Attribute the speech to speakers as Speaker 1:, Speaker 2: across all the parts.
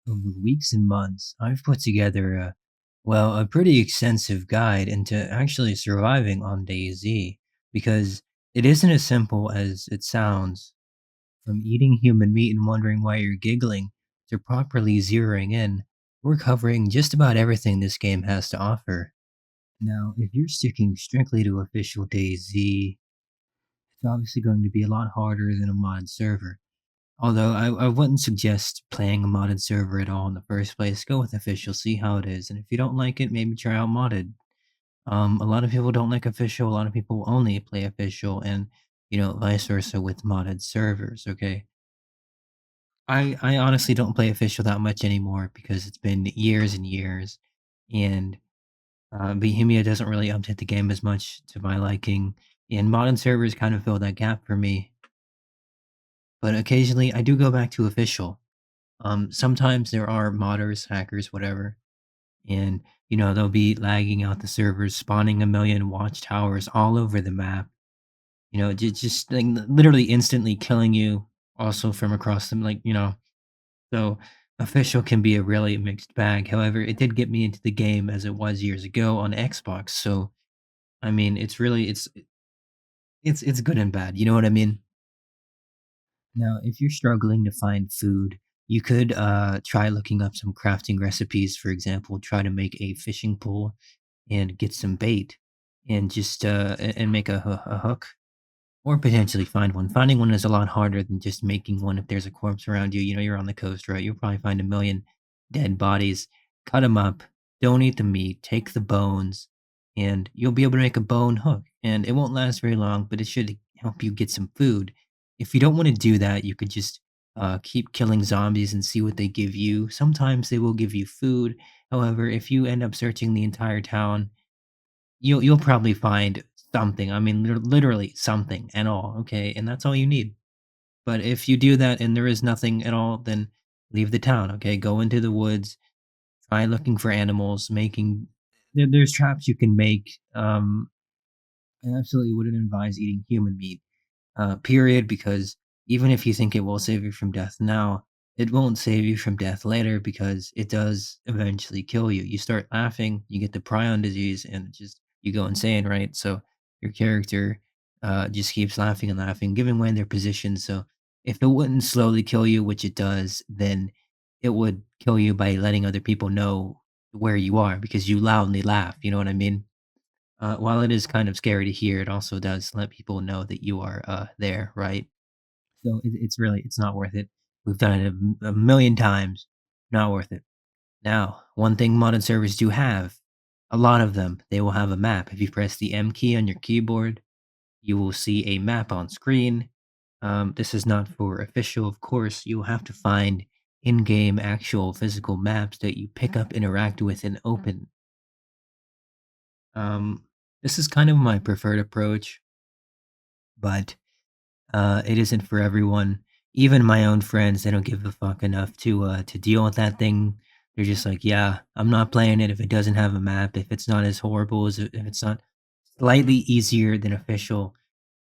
Speaker 1: Over weeks and months, I've put together a pretty extensive guide into actually surviving on DayZ because it isn't as simple as it sounds. From eating human meat and wondering why you're giggling to properly zeroing in, we're covering just about everything this game has to offer. Now, if you're sticking strictly to official DayZ, it's obviously going to be a lot harder than a mod server. Although I wouldn't suggest playing a modded server at all in the first place. Go with official, see how it is, and if you don't like it, maybe try out modded. A lot of people don't like official. A lot of people only play official, and vice versa with modded servers. Okay, I honestly don't play official that much anymore because it's been years and years, and Bohemia doesn't really update the game as much to my liking, and modded servers kind of fill that gap for me. But occasionally, I do go back to official. Sometimes there are modders, hackers, whatever, and they'll be lagging out the servers, spawning a million watchtowers all over the map. Just like literally instantly killing you, also from across them. So official can be a really mixed bag. However, it did get me into the game as it was years ago on Xbox. So I mean, it's good and bad. You know what I mean? Now, if you're struggling to find food, you could try looking up some crafting recipes. For example, try to make a fishing pole and get some bait, and just and make a hook, or potentially find one. Finding one is a lot harder than just making one. If there's a corpse around you, you're on the coast, right? You'll probably find a million dead bodies. Cut them up. Don't eat the meat. Take the bones, and you'll be able to make a bone hook. And it won't last very long, but it should help you get some food. If you don't want to do that, you could just keep killing zombies and see what they give you. Sometimes they will give you food. However, if you end up searching the entire town, you'll probably find something. I mean, literally something and all, okay? And that's all you need. But if you do that and there is nothing at all, then leave the town, okay? Go into the woods, try looking for animals, there's traps you can make. I absolutely wouldn't advise eating human meat, period, because even if you think it will save you from death now, it won't save you from death later because it does eventually kill you. You start laughing, you get the prion disease, and you go insane, right? So your character just keeps laughing and laughing, giving away their position. So if it wouldn't slowly kill you, which it does, then it would kill you by letting other people know where you are because you loudly laugh. You know what I mean? While it is kind of scary to hear, it also does let people know that you are there, right? So it's not worth it. We've done it a million times. Not worth it. Now, one thing modern servers do have, a lot of them, they will have a map. If you press the M key on your keyboard, you will see a map on screen. This is not for official, of course. You will have to find in-game actual physical maps that you pick up, interact with, and open. Um, this is kind of my preferred approach, but it isn't for everyone. Even my own friends, they don't give a fuck enough to deal with that thing. They're just like, "Yeah, I'm not playing it if it doesn't have a map, if it's not as horrible as if it's not slightly easier than official,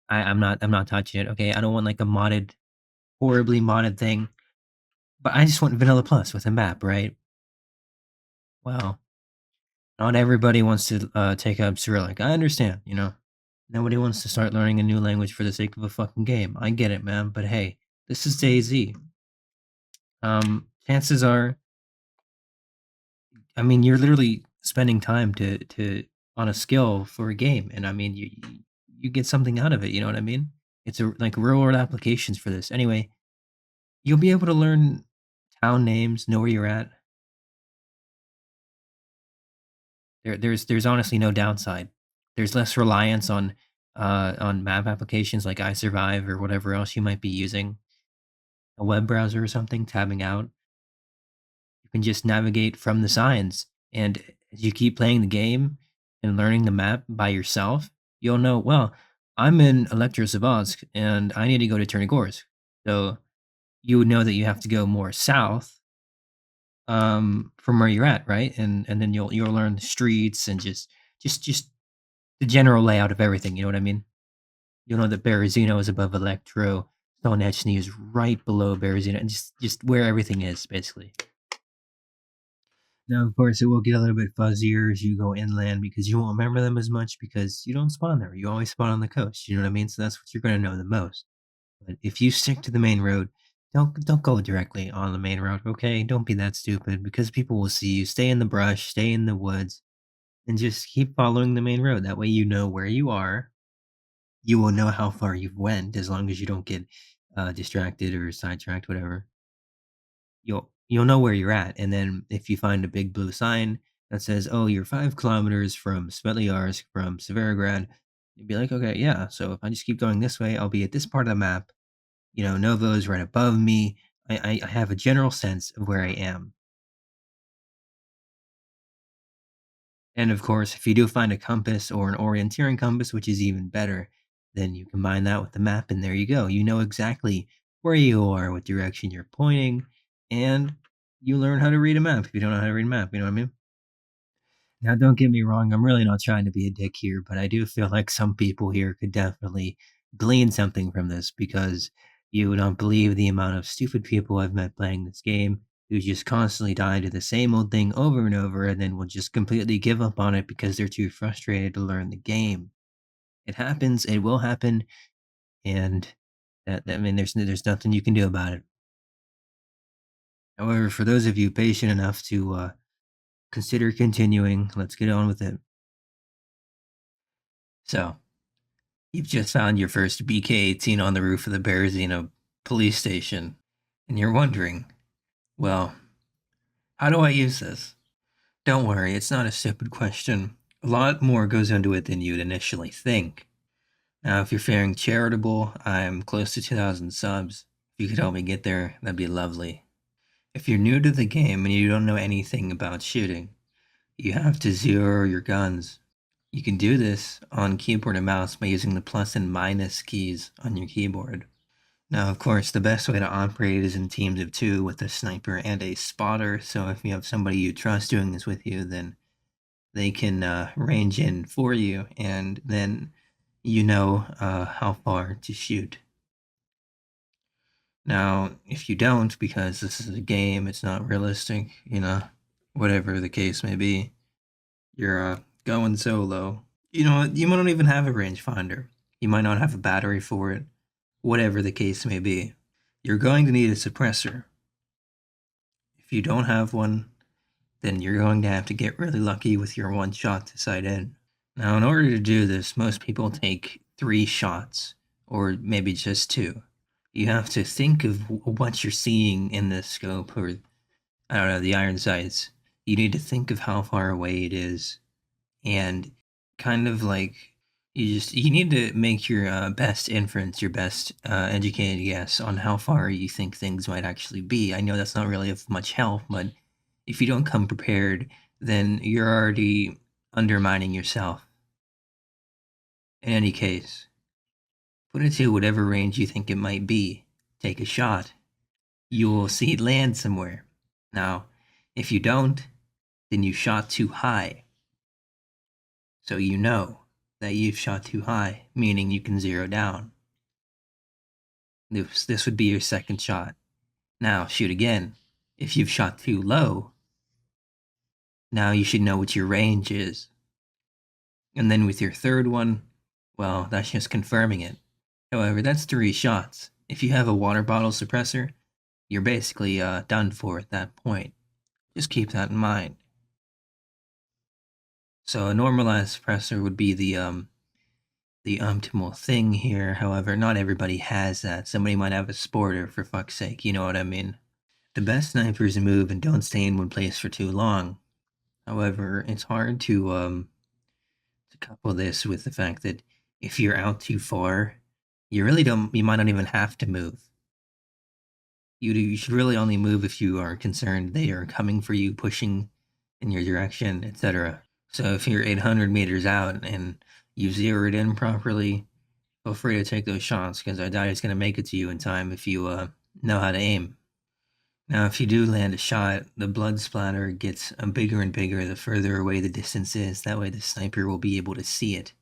Speaker 1: I'm not touching it, okay? I don't want, like, a modded horribly modded thing, but I just want vanilla plus with a map, right?" Well, not everybody wants to, take up Cyrillic. I understand, you know? Nobody wants to start learning a new language for the sake of a fucking game. I get it, man, but hey, this is DayZ. Chances are, I mean, you're literally spending time to on a skill for a game, and I mean, you get something out of it. You know what I mean? It's like real world applications for this. Anyway, you'll be able to learn town names, know where you're at. There's honestly no downside. There's less reliance on map applications like iSurvive or whatever else you might be using, a web browser or something, tabbing out. You can just navigate from the signs. And as you keep playing the game and learning the map by yourself, you'll know, well, I'm in Elektrosavansk and I need to go to Chernigorsk. So you would know that you have to go more south from where you're at, right? And then you'll learn the streets and just the general layout of everything. You know what I mean? You'll know that Berezino is above Electro, Stonehenge is right below Berezino, and just where everything is basically. Now, of course, it will get a little bit fuzzier as you go inland because you won't remember them as much because you don't spawn there. You always spawn on the coast. You know what I mean? So that's what you're going to know the most. But if you stick to the main road, don't go directly on the main road, okay? Don't be that stupid because people will see you. Stay in the brush, stay in the woods, and just keep following the main road. That way you know where you are. You will know how far you've went as long as you don't get distracted or sidetracked, whatever. You'll know where you're at, and then if you find a big blue sign that says, "Oh, you're 5 kilometers from Svetlyarsk, from Severograd," you'd be like, "Okay, yeah, so if I just keep going this way, I'll be at this part of the map. You know, Novo is right above me. I have a general sense of where I am." And of course, if you do find a compass or an orienteering compass, which is even better, then you combine that with the map, and there you go. You know exactly where you are, what direction you're pointing, and you learn how to read a map if you don't know how to read a map, you know what I mean? Now, don't get me wrong, I'm really not trying to be a dick here, but I do feel like some people here could definitely glean something from this because you don't believe the amount of stupid people I've met playing this game who just constantly die to the same old thing over and over and then will just completely give up on it because they're too frustrated to learn the game. It happens, it will happen, and I mean, there's nothing you can do about it. However, for those of you patient enough to consider continuing, let's get on with it. So, you've just found your first BK-18 on the roof of the Berezino police station, and you're wondering, well, how do I use this? Don't worry, it's not a stupid question. A lot more goes into it than you'd initially think. Now, if you're feeling charitable, I'm close to 2,000 subs. If you could help me get there, that'd be lovely. If you're new to the game and you don't know anything about shooting, you have to zero your guns. You can do this on keyboard and mouse by using the plus and minus keys on your keyboard. Now, of course, the best way to operate is in teams of 2 with a sniper and a spotter, so if you have somebody you trust doing this with you, then they can range in for you, and then you know how far to shoot. Now, if you don't, because this is a game, it's not realistic, you know, whatever the case may be, you're going solo. You know, you might not even have a rangefinder. You might not have a battery for it, whatever the case may be. You're going to need a suppressor. If you don't have one, then you're going to have to get really lucky with your one shot to sight in. Now, in order to do this, most people take 3 shots, or maybe just 2. You have to think of what you're seeing in the scope, or I don't know, the iron sights. You need to think of how far away it is, and kind of like you need to make your best inference, your best educated guess on how far you think things might actually be. I know that's not really of much help, but if you don't come prepared, then you're already undermining yourself. In any case, put it to whatever range you think it might be. Take a shot. You will see it land somewhere. Now, if you don't, then you shot too high. So you know that you've shot too high, meaning you can zero down. This would be your second shot. Now shoot again. If you've shot too low, now you should know what your range is. And then with your third one, well, that's just confirming it. However, that's 3 shots. If you have a water bottle suppressor, you're basically done for at that point. Just keep that in mind. So a normalized suppressor would be the optimal thing here. However, not everybody has that. Somebody might have a sporter, for fuck's sake, you know what I mean? The best snipers move and don't stay in one place for too long. However, it's hard to couple this with the fact that if you're out too far, you might not even have to move. You should really only move if you are concerned they are coming for you, pushing in your direction, etc. So if you're 800 meters out and you zero it in properly, feel free to take those shots because I doubt it's going to make it to you in time if you know how to aim. Now, if you do land a shot, the blood splatter gets bigger and bigger the further away the distance is. That way the sniper will be able to see it.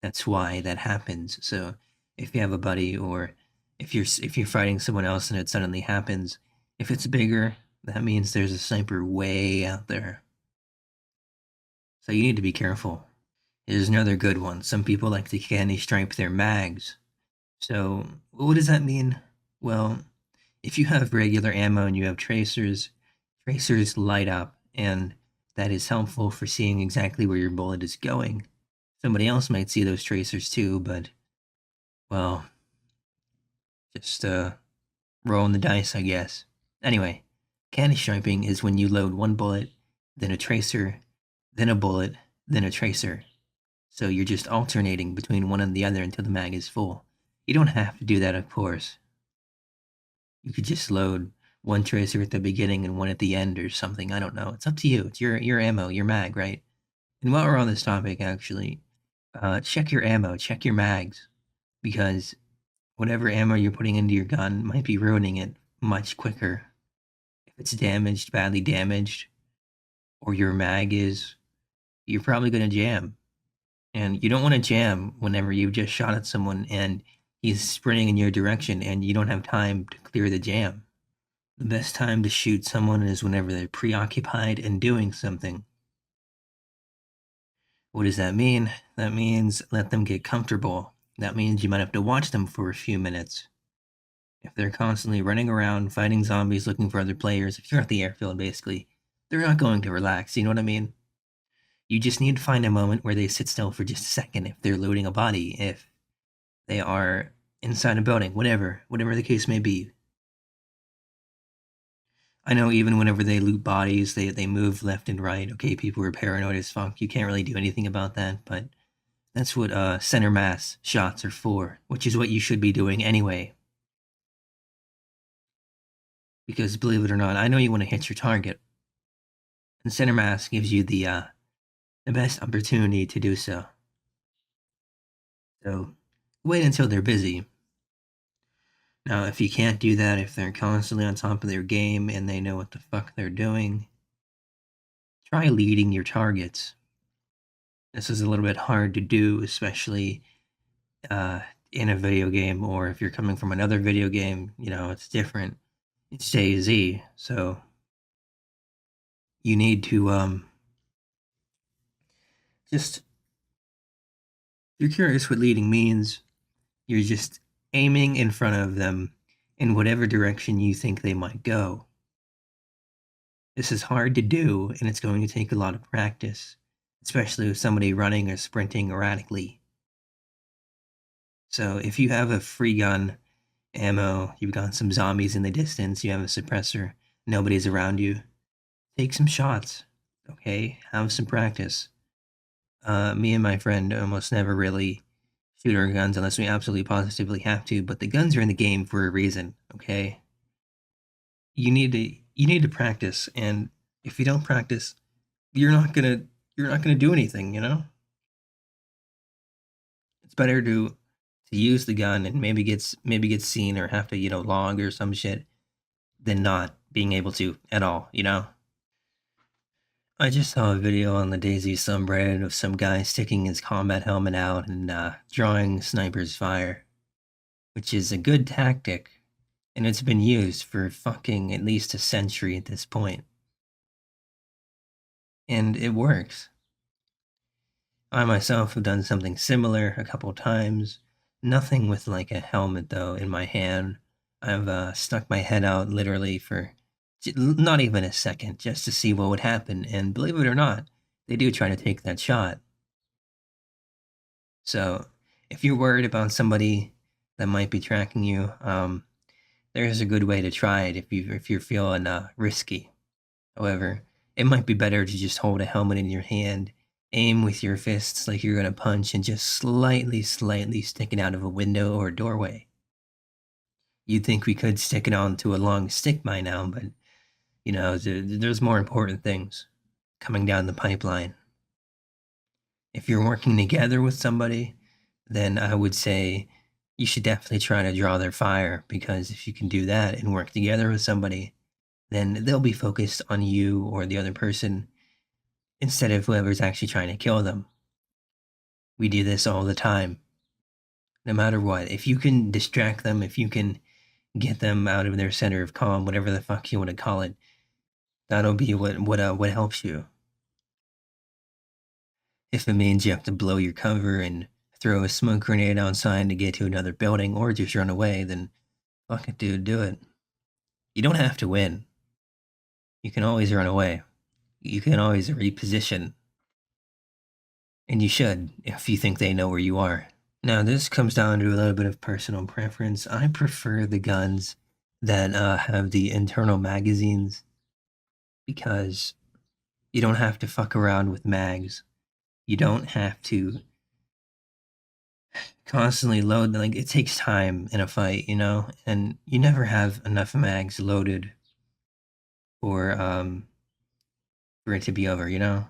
Speaker 1: That's why that happens. So if you have a buddy or if you're fighting someone else and it suddenly happens, if it's bigger, that means there's a sniper way out there. So you need to be careful. Here's another good one. Some people like to candy stripe their mags. So what does that mean? Well, if you have regular ammo and you have tracers, tracers light up, and that is helpful for seeing exactly where your bullet is going. Somebody else might see those tracers too, but, well, just rolling the dice, I guess. Anyway, candy striping is when you load one bullet, then a tracer, then a bullet, then a tracer. So you're just alternating between one and the other until the mag is full. You don't have to do that, of course. You could just load one tracer at the beginning and one at the end or something. I don't know. It's up to you. It's your ammo, your mag, right? And while we're on this topic, actually, check your ammo, check your mags, because whatever ammo you're putting into your gun might be ruining it much quicker. If it's damaged, badly damaged, or your mag is, you're probably going to jam. And you don't want to jam whenever you've just shot at someone and he's sprinting in your direction and you don't have time to clear the jam. The best time to shoot someone is whenever they're preoccupied and doing something. What does that mean? That means let them get comfortable. That means you might have to watch them for a few minutes. If they're constantly running around, fighting zombies, looking for other players, if you're at the airfield, basically, they're not going to relax, you know what I mean? You just need to find a moment where they sit still for just a second if they're looting a body, if they are inside a building, whatever the case may be. I know even whenever they loot bodies, they move left and right. Okay, people are paranoid as fuck. You can't really do anything about that, but that's what center mass shots are for, which is what you should be doing anyway. Because believe it or not, I know you want to hit your target, and center mass gives you the best opportunity to do so. So wait until they're busy. Now, if you can't do that, if they're constantly on top of their game and they know what the fuck they're doing, try leading your targets. This is a little bit hard to do, especially uh, in a video game, or if you're coming from another video game, you know, it's different. It's DayZ, so you need to just, if you're curious what leading means, you're just aiming in front of them in whatever direction you think they might go. This is hard to do, and it's going to take a lot of practice, especially with somebody running or sprinting erratically. So if you have a free gun, ammo, you've got some zombies in the distance, you have a suppressor, nobody's around you, take some shots, okay? Have some practice. Me and my friend almost never really shoot our guns unless we absolutely positively have to, but the guns are in the game for a reason, okay? You need to practice, and if you don't practice, you're not gonna do anything, you know? It's better to use the gun and maybe get seen or have to, log or some shit than not being able to at all, you know? I just saw a video on the DayZ subreddit of some guy sticking his combat helmet out and drawing sniper's fire, which is a good tactic, and it's been used for fucking at least a century at this point, and it works. I myself have done something similar a couple times. Nothing with like a helmet though in my hand. I've stuck my head out literally for not even a second just to see what would happen. And believe it or not, they do try to take that shot. So if you're worried about somebody that might be tracking you, there's a good way to try it if you're feeling risky. However, it might be better to just hold a helmet in your hand, aim with your fists like you're gonna punch, and just slightly stick it out of a window or a doorway. You'd think we could stick it onto a long stick by now, but there's more important things coming down the pipeline. If you're working together with somebody, then I would say you should definitely try to draw their fire, because if you can do that and work together with somebody, then they'll be focused on you or the other person instead of whoever's actually trying to kill them. We do this all the time, no matter what. If you can distract them, if you can get them out of their center of calm, whatever the fuck you want to call it, that'll be what helps you. If it means you have to blow your cover and throw a smoke grenade outside to get to another building or just run away, then fuck it, dude, do it. You don't have to win. You can always run away. You can always reposition. And you should if you think they know where you are. Now, this comes down to a little bit of personal preference. I prefer the guns that have the internal magazines because you don't have to fuck around with mags. You don't have to constantly load. Like, it takes time in a fight, you know? And you never have enough mags loaded for, for it to be over, you know?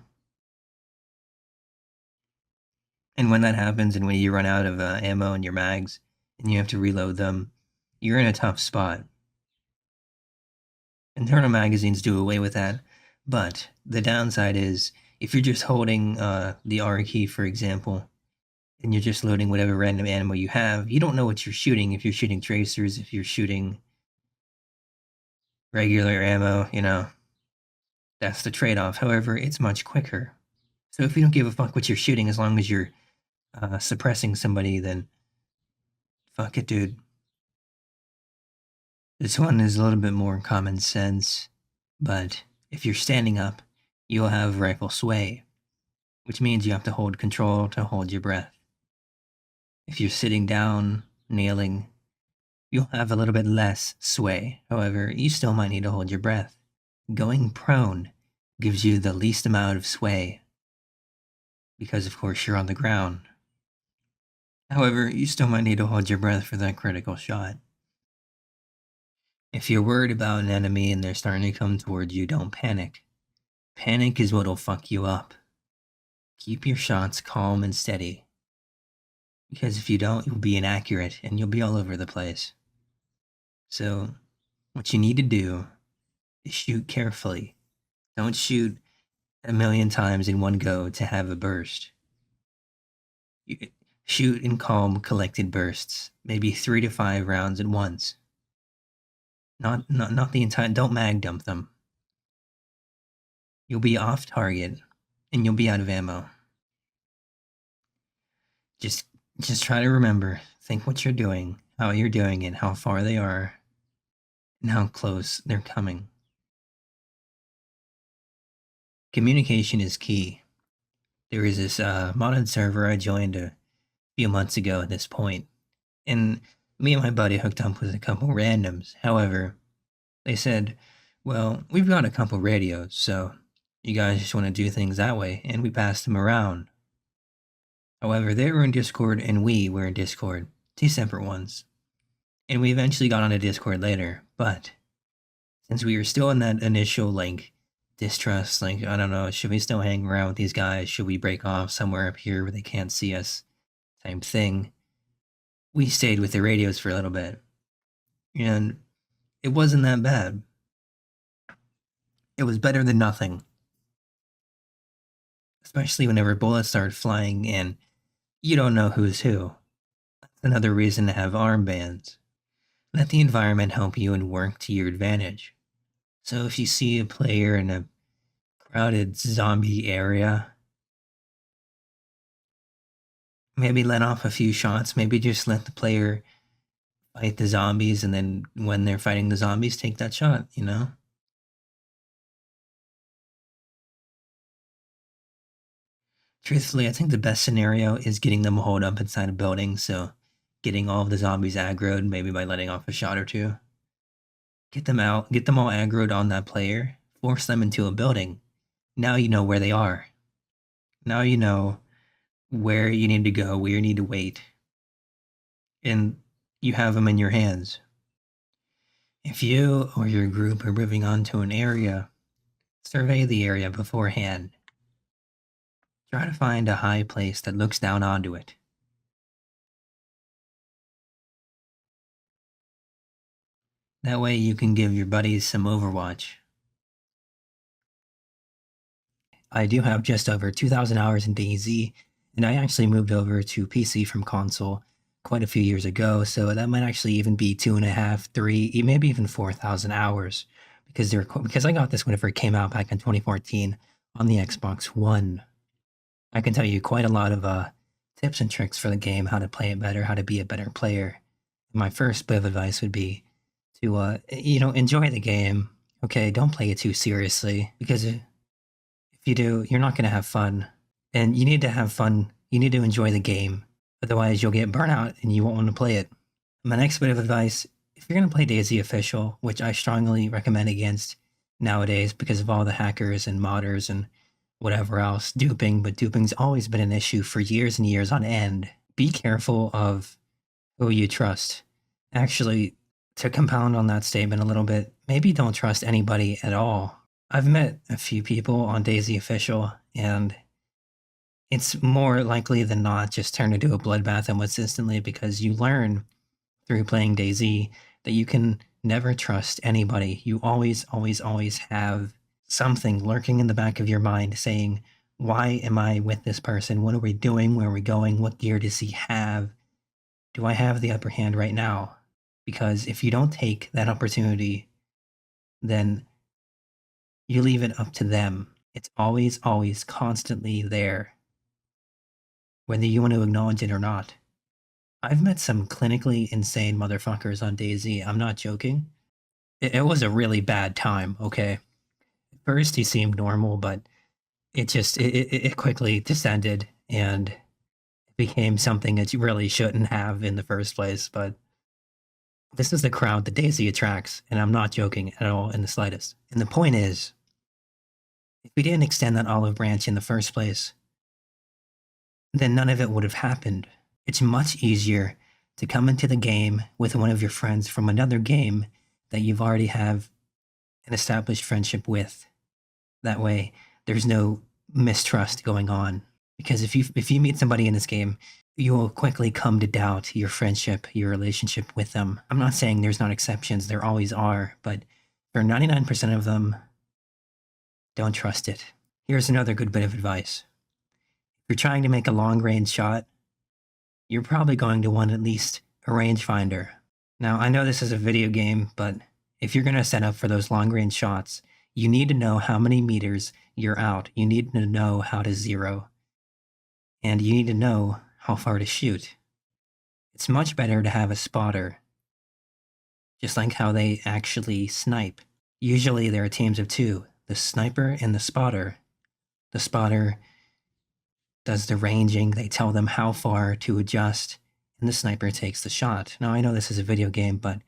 Speaker 1: And when that happens and when you run out of ammo in your mags and you have to reload them, you're in a tough spot. Internal magazines do away with that, but the downside is if you're just holding the R key, for example, and you're just loading whatever random ammo you have, you don't know what you're shooting. If you're shooting tracers, if you're shooting regular ammo, you know, that's the trade-off. However, it's much quicker. So if you don't give a fuck what you're shooting, as long as you're suppressing somebody, then fuck it, dude. This one is a little bit more common sense, but if you're standing up, you'll have rifle sway, which means you have to hold control to hold your breath. If you're sitting down, kneeling, you'll have a little bit less sway. However, you still might need to hold your breath. Going prone gives you the least amount of sway because, of course, you're on the ground. However, you still might need to hold your breath for that critical shot. If you're worried about an enemy and they're starting to come towards you, don't panic. Panic is what'll fuck you up. Keep your shots calm and steady. Because if you don't, you'll be inaccurate and you'll be all over the place. So, what you need to do is shoot carefully. Don't shoot a million times in one go to have a burst. You shoot in calm, collected bursts, maybe 3 to 5 rounds at once. Not the entire. Don't mag dump them. You'll be off target, and you'll be out of ammo. Just try to remember. Think what you're doing, how you're doing it, how far they are, and how close they're coming. Communication is key. There is this modded server I joined a few months ago at this point, and me and my buddy hooked up with a couple randoms. However, they said, well, we've got a couple radios, so you guys just want to do things that way, and we passed them around. However, they were in Discord and we were in Discord, 2 separate ones. And we eventually got on a Discord later, but since we were still in that initial, like, distrust, like, I don't know, should we still hang around with these guys? Should we break off somewhere up here where they can't see us? Type thing. We stayed with the radios for a little bit. And it wasn't that bad. It was better than nothing. Especially whenever bullets start flying and you don't know who's who. That's another reason to have armbands. Let the environment help you and work to your advantage. So if you see a player in a crowded zombie area, maybe let off a few shots, maybe just let the player fight the zombies, and then when they're fighting the zombies, take that shot, you know? Truthfully, I think the best scenario is getting them holed up inside a building, so getting all of the zombies aggroed, maybe by letting off a shot or two. Get them out, get them all aggroed on that player, force them into a building. Now you know where they are. Now you know where you need to go, where you need to wait. And you have them in your hands. If you or your group are moving on to an area, survey the area beforehand. Try to find a high place that looks down onto it. That way you can give your buddies some Overwatch. I do have just over 2,000 hours in DayZ, and I actually moved over to PC from console quite a few years ago, so that might actually even be 2.5, 3, maybe even 4,000 hours, because I got this whenever it came out back in 2014 on the Xbox One. I can tell you quite a lot of tips and tricks for the game, how to play it better, how to be a better player. My first bit of advice would be to, enjoy the game. Okay, don't play it too seriously because if you do, you're not going to have fun. And you need to have fun. You need to enjoy the game. Otherwise, you'll get burnout and you won't want to play it. My next bit of advice, if you're going to play DayZ Official, which I strongly recommend against nowadays because of all the hackers and modders and whatever else, duping, but duping's always been an issue for years and years on end. Be careful of who you trust. Actually, to compound on that statement a little bit, maybe don't trust anybody at all. I've met a few people on DayZ Official, and it's more likely than not just turn into a bloodbath almost instantly because you learn through playing DayZ that you can never trust anybody. You always, always, always have something lurking in the back of your mind saying, why am I with this person? What are we doing? Where are we going? What gear does he have? Do I have the upper hand right now? Because if you don't take that opportunity, then you leave it up to them. It's always, always constantly there, whether you want to acknowledge it or not. I've met some clinically insane motherfuckers on DayZ. I'm not joking. It was a really bad time, okay? At first, he seemed normal, but it quickly descended and it became something that you really shouldn't have in the first place. But this is the crowd that DayZ attracts, and I'm not joking at all in the slightest. And the point is, if we didn't extend that olive branch in the first place, then none of it would have happened. It's much easier to come into the game with one of your friends from another game that you've already have an established friendship with. That way, there's no mistrust going on. Because if you meet somebody in this game, you will quickly come to doubt your friendship, your relationship with them. I'm not saying there's not exceptions, there always are, but for 99% of them, don't trust it. Here's another good bit of advice. If you're trying to make a long-range shot, you're probably going to want at least a rangefinder. Now, I know this is a video game, but if you're going to set up for those long-range shots, you need to know how many meters you're out. You need to know how to zero. And you need to know how far to shoot. It's much better to have a spotter, just like how they actually snipe. Usually there are teams of two, the sniper and the spotter. The spotter does the ranging, they tell them how far to adjust, and the sniper takes the shot. Now, I know this is a video game, but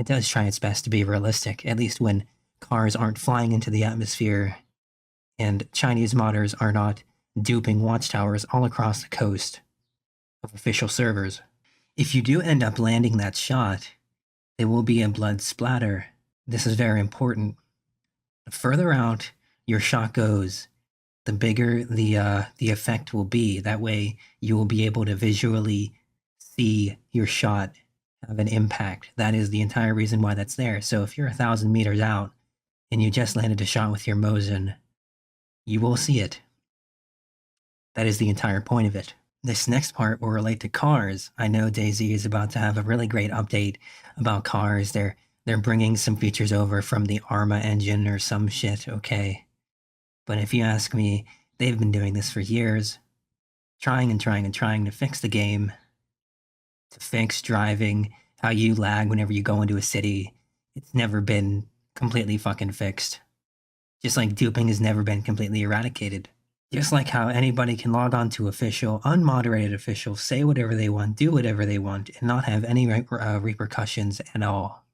Speaker 1: it does try its best to be realistic, at least when cars aren't flying into the atmosphere and Chinese modders are not duping watchtowers all across the coast of official servers. If you do end up landing that shot, there will be a blood splatter. This is very important. The further out your shot goes, the bigger the effect will be. That way, you will be able to visually see your shot have an impact. That is the entire reason why that's there. So if you're 1,000 meters out and you just landed a shot with your Mosin, you will see it. That is the entire point of it. This next part will relate to cars. I know DayZ is about to have a really great update about cars. They're bringing some features over from the Arma engine or some shit, okay? But if you ask me, they've been doing this for years, trying and trying and trying to fix the game, to fix driving, how you lag whenever you go into a city. It's never been completely fucking fixed. Just like duping has never been completely eradicated. Just like how anybody can log on to official, unmoderated official, say whatever they want, do whatever they want, and not have any repercussions at all.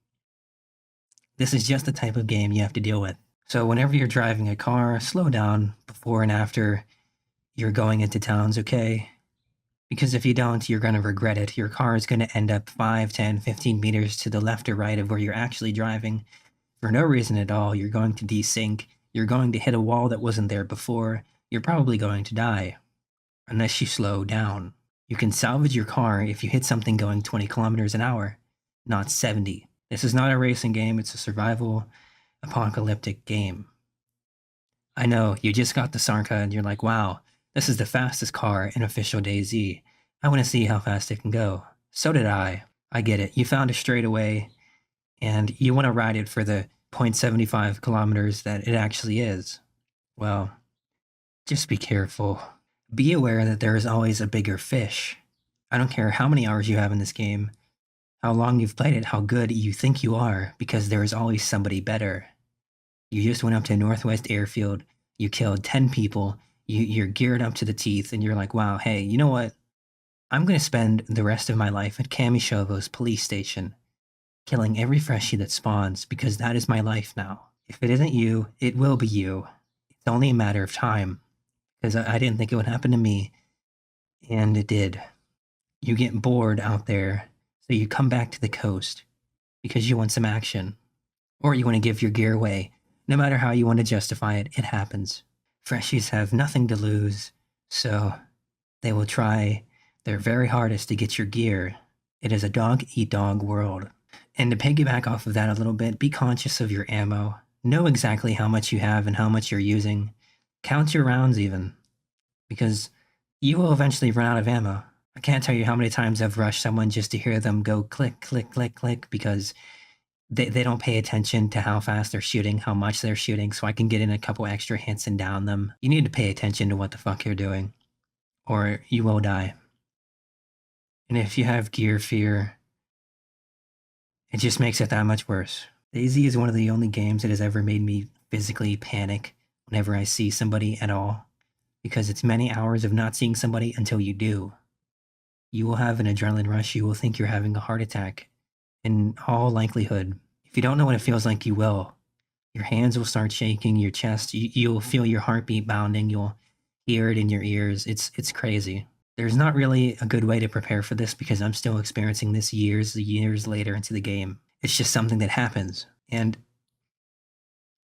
Speaker 1: This is just the type of game you have to deal with. So whenever you're driving a car, slow down before and after you're going into towns, okay? Because if you don't, you're going to regret it. Your car is going to end up 5, 10, 15 meters to the left or right of where you're actually driving for no reason at all. You're going to desync. You're going to hit a wall that wasn't there before. You're probably going to die unless you slow down. You can salvage your car if you hit something going 20 kilometers an hour, not 70. This is not a racing game. It's a survival apocalyptic game. I know, you just got the Sarka and you're like, wow, this is the fastest car in official DayZ. I want to see how fast it can go. So did I. I get it. You found a straightaway and you want to ride it for the 0.75 kilometers that it actually is. Well, just be careful. Be aware that there is always a bigger fish. I don't care how many hours you have in this game, how long you've played it, how good you think you are, because there is always somebody better. You just went up to Northwest Airfield, you killed 10 people, you're geared up to the teeth, and you're like, wow, hey, you know what? I'm going to spend the rest of my life at Kamishovo's police station, killing every freshie that spawns, because that is my life now. If it isn't you, it will be you. It's only a matter of time, because I didn't think it would happen to me, and it did. You get bored out there, so you come back to the coast because you want some action, or you want to give your gear away. No matter how you want to justify it, it happens. Freshies have nothing to lose, so they will try their very hardest to get your gear. It is a dog-eat-dog world. And to piggyback off of that a little bit, be conscious of your ammo. Know exactly how much you have and how much you're using. Count your rounds even, because you will eventually run out of ammo. I can't tell you how many times I've rushed someone just to hear them go click, click, click, click, because they don't pay attention to how fast they're shooting, how much they're shooting, so I can get in a couple extra hits and down them. You need to pay attention to what the fuck you're doing, or you will die. And if you have gear fear, it just makes it that much worse. DayZ is one of the only games that has ever made me physically panic whenever I see somebody at all, because it's many hours of not seeing somebody until you do. You will have an adrenaline rush, you will think you're having a heart attack. In all likelihood, if you don't know what it feels like, you will. Your hands will start shaking, your chest, you'll feel your heartbeat bounding, you'll hear it in your ears. It's crazy. There's not really a good way to prepare for this because I'm still experiencing this years later into the game. It's just something that happens. And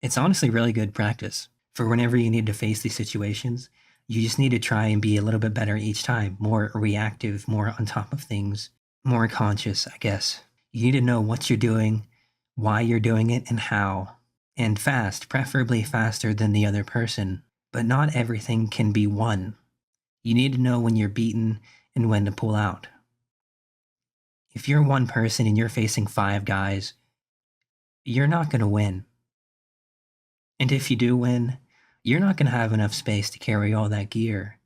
Speaker 1: it's honestly really good practice for whenever you need to face these situations. You just need to try and be a little bit better each time, more reactive, more on top of things, more conscious, I guess. You need to know what you're doing, why you're doing it, and how. And fast, preferably faster than the other person. But not everything can be won. You need to know when you're beaten and when to pull out. If you're one person and you're facing 5 guys, you're not going to win. And if you do win, you're not going to have enough space to carry all that gear.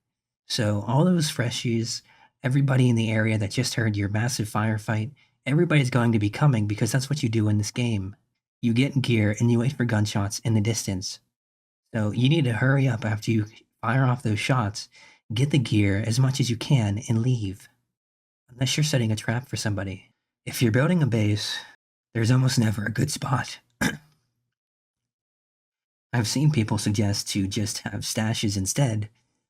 Speaker 1: So all those freshies, everybody in the area that just heard your massive firefight, everybody's going to be coming because that's what you do in this game. You get gear and you wait for gunshots in the distance. So you need to hurry up after you fire off those shots, get the gear as much as you can, and leave. Unless you're setting a trap for somebody. If you're building a base, there's almost never a good spot. I've seen people suggest to just have stashes instead,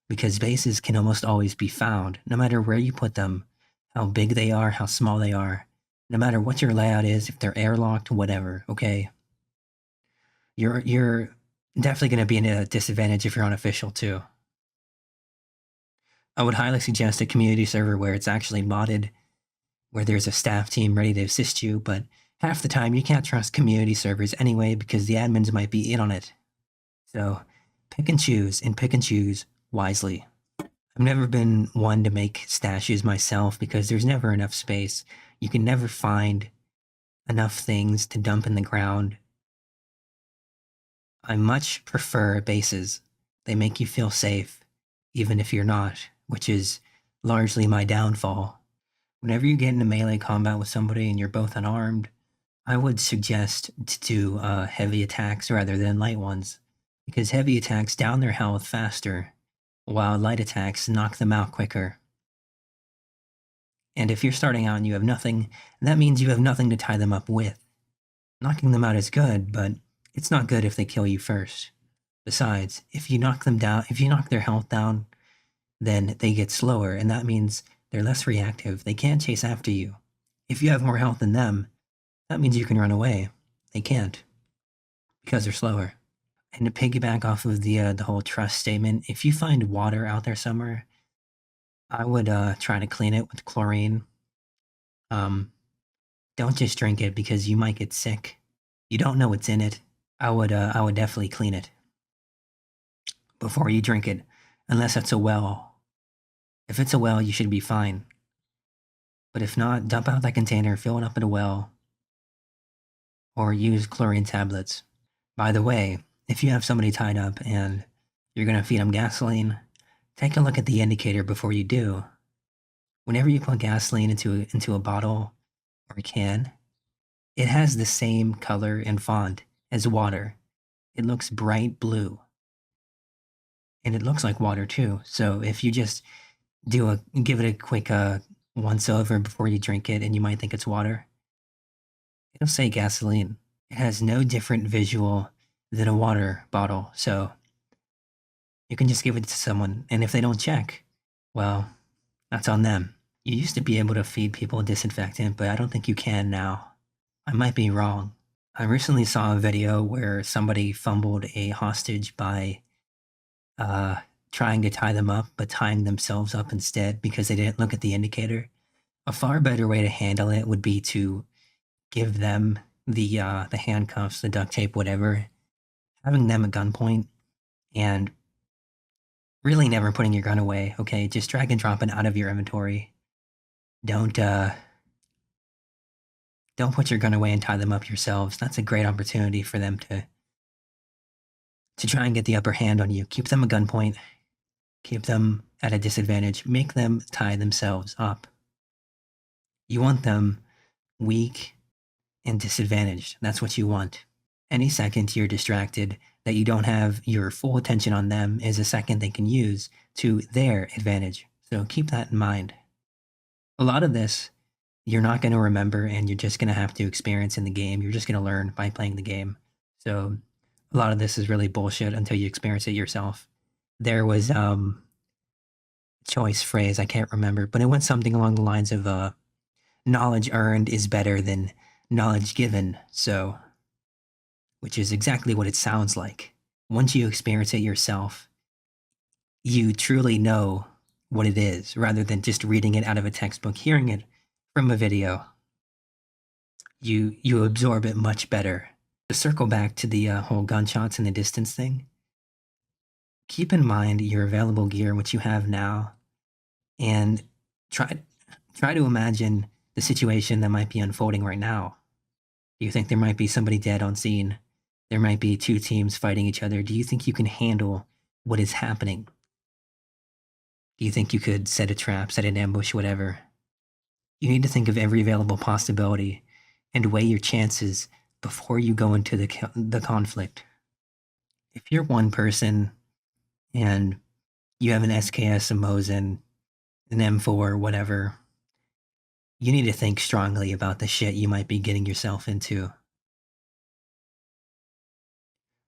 Speaker 1: because bases can almost always be found, no matter where you put them, how big they are, how small they are, no matter what your layout is, if they're airlocked, whatever, okay? You're definitely going to be in a disadvantage if you're unofficial too. I would highly suggest a community server where it's actually modded, where there's a staff team ready to assist you, but half the time you can't trust community servers anyway because the admins might be in on it. So pick and choose wisely. I've never been one to make stashes myself because there's never enough space. You can never find enough things to dump in the ground. I much prefer bases. They make you feel safe, even if you're not, which is largely my downfall. Whenever you get into melee combat with somebody and you're both unarmed, I would suggest to do heavy attacks rather than light ones, because heavy attacks down their health faster, while light attacks knock them out quicker. And if you're starting out and you have nothing, that means you have nothing to tie them up with. Knocking them out is good, but it's not good if they kill you first. Besides, if you knock them down, if you knock their health down, then they get slower, and that means they're less reactive. They can't chase after you. If you have more health than them, that means you can run away. They can't, because they're slower. And to piggyback off of the whole trust statement, if you find water out there somewhere, I would try to clean it with chlorine. Don't just drink it because you might get sick. You don't know what's in it. I would definitely clean it before you drink it, unless it's a well. If it's a well, you should be fine. But if not, dump out that container, fill it up at a well, or use chlorine tablets. By the way, if you have somebody tied up and you're gonna feed them gasoline, Take a look at the indicator before you do. Whenever you put gasoline into a bottle or a can, it has the same color and font as water. It looks bright blue, and it looks like water too. So if you just give it a quick once over before you drink it, and you might think it's water, it'll say gasoline. It has no different visual than a water bottle, so you can just give it to someone, and if they don't check, well, that's on them. You used to be able to feed people disinfectant, but I don't think you can now. I might be wrong. I recently saw a video where somebody fumbled a hostage by trying to tie them up, but tying themselves up instead because they didn't look at the indicator. A far better way to handle it would be to give them the handcuffs, the duct tape, whatever, having them at gunpoint, and really never putting your gun away. Okay, just drag and drop it out of your inventory. Don't put your gun away and tie them up yourselves. That's a great opportunity for them to try and get the upper hand on you. Keep them at gunpoint. Keep them at a disadvantage. Make them tie themselves up. You want them weak and disadvantaged. That's what you want. Any second you're distracted, that you don't have your full attention on them, is a second they can use to their advantage. So keep that in mind. A lot of this you're not going to remember, and you're just going to have to experience in the game. You're just going to learn by playing the game. So a lot of this is really bullshit until you experience it yourself. There was choice phrase, I can't remember, but it went something along the lines of knowledge earned is better than knowledge given. So, which is exactly what it sounds like. Once you experience it yourself, you truly know what it is, rather than just reading it out of a textbook, hearing it from a video. You absorb it much better. To circle back to the whole gunshots in the distance thing, keep in mind your available gear, what you have now, and try to imagine the situation that might be unfolding right now. Do you think there might be somebody dead on scene? There might be two teams fighting each other. Do you think you can handle what is happening? Do you think you could set a trap, set an ambush, whatever? You need to think of every available possibility and weigh your chances before you go into the conflict. If you're one person and you have an SKS, a Mosin, an M4, whatever, you need to think strongly about the shit you might be getting yourself into.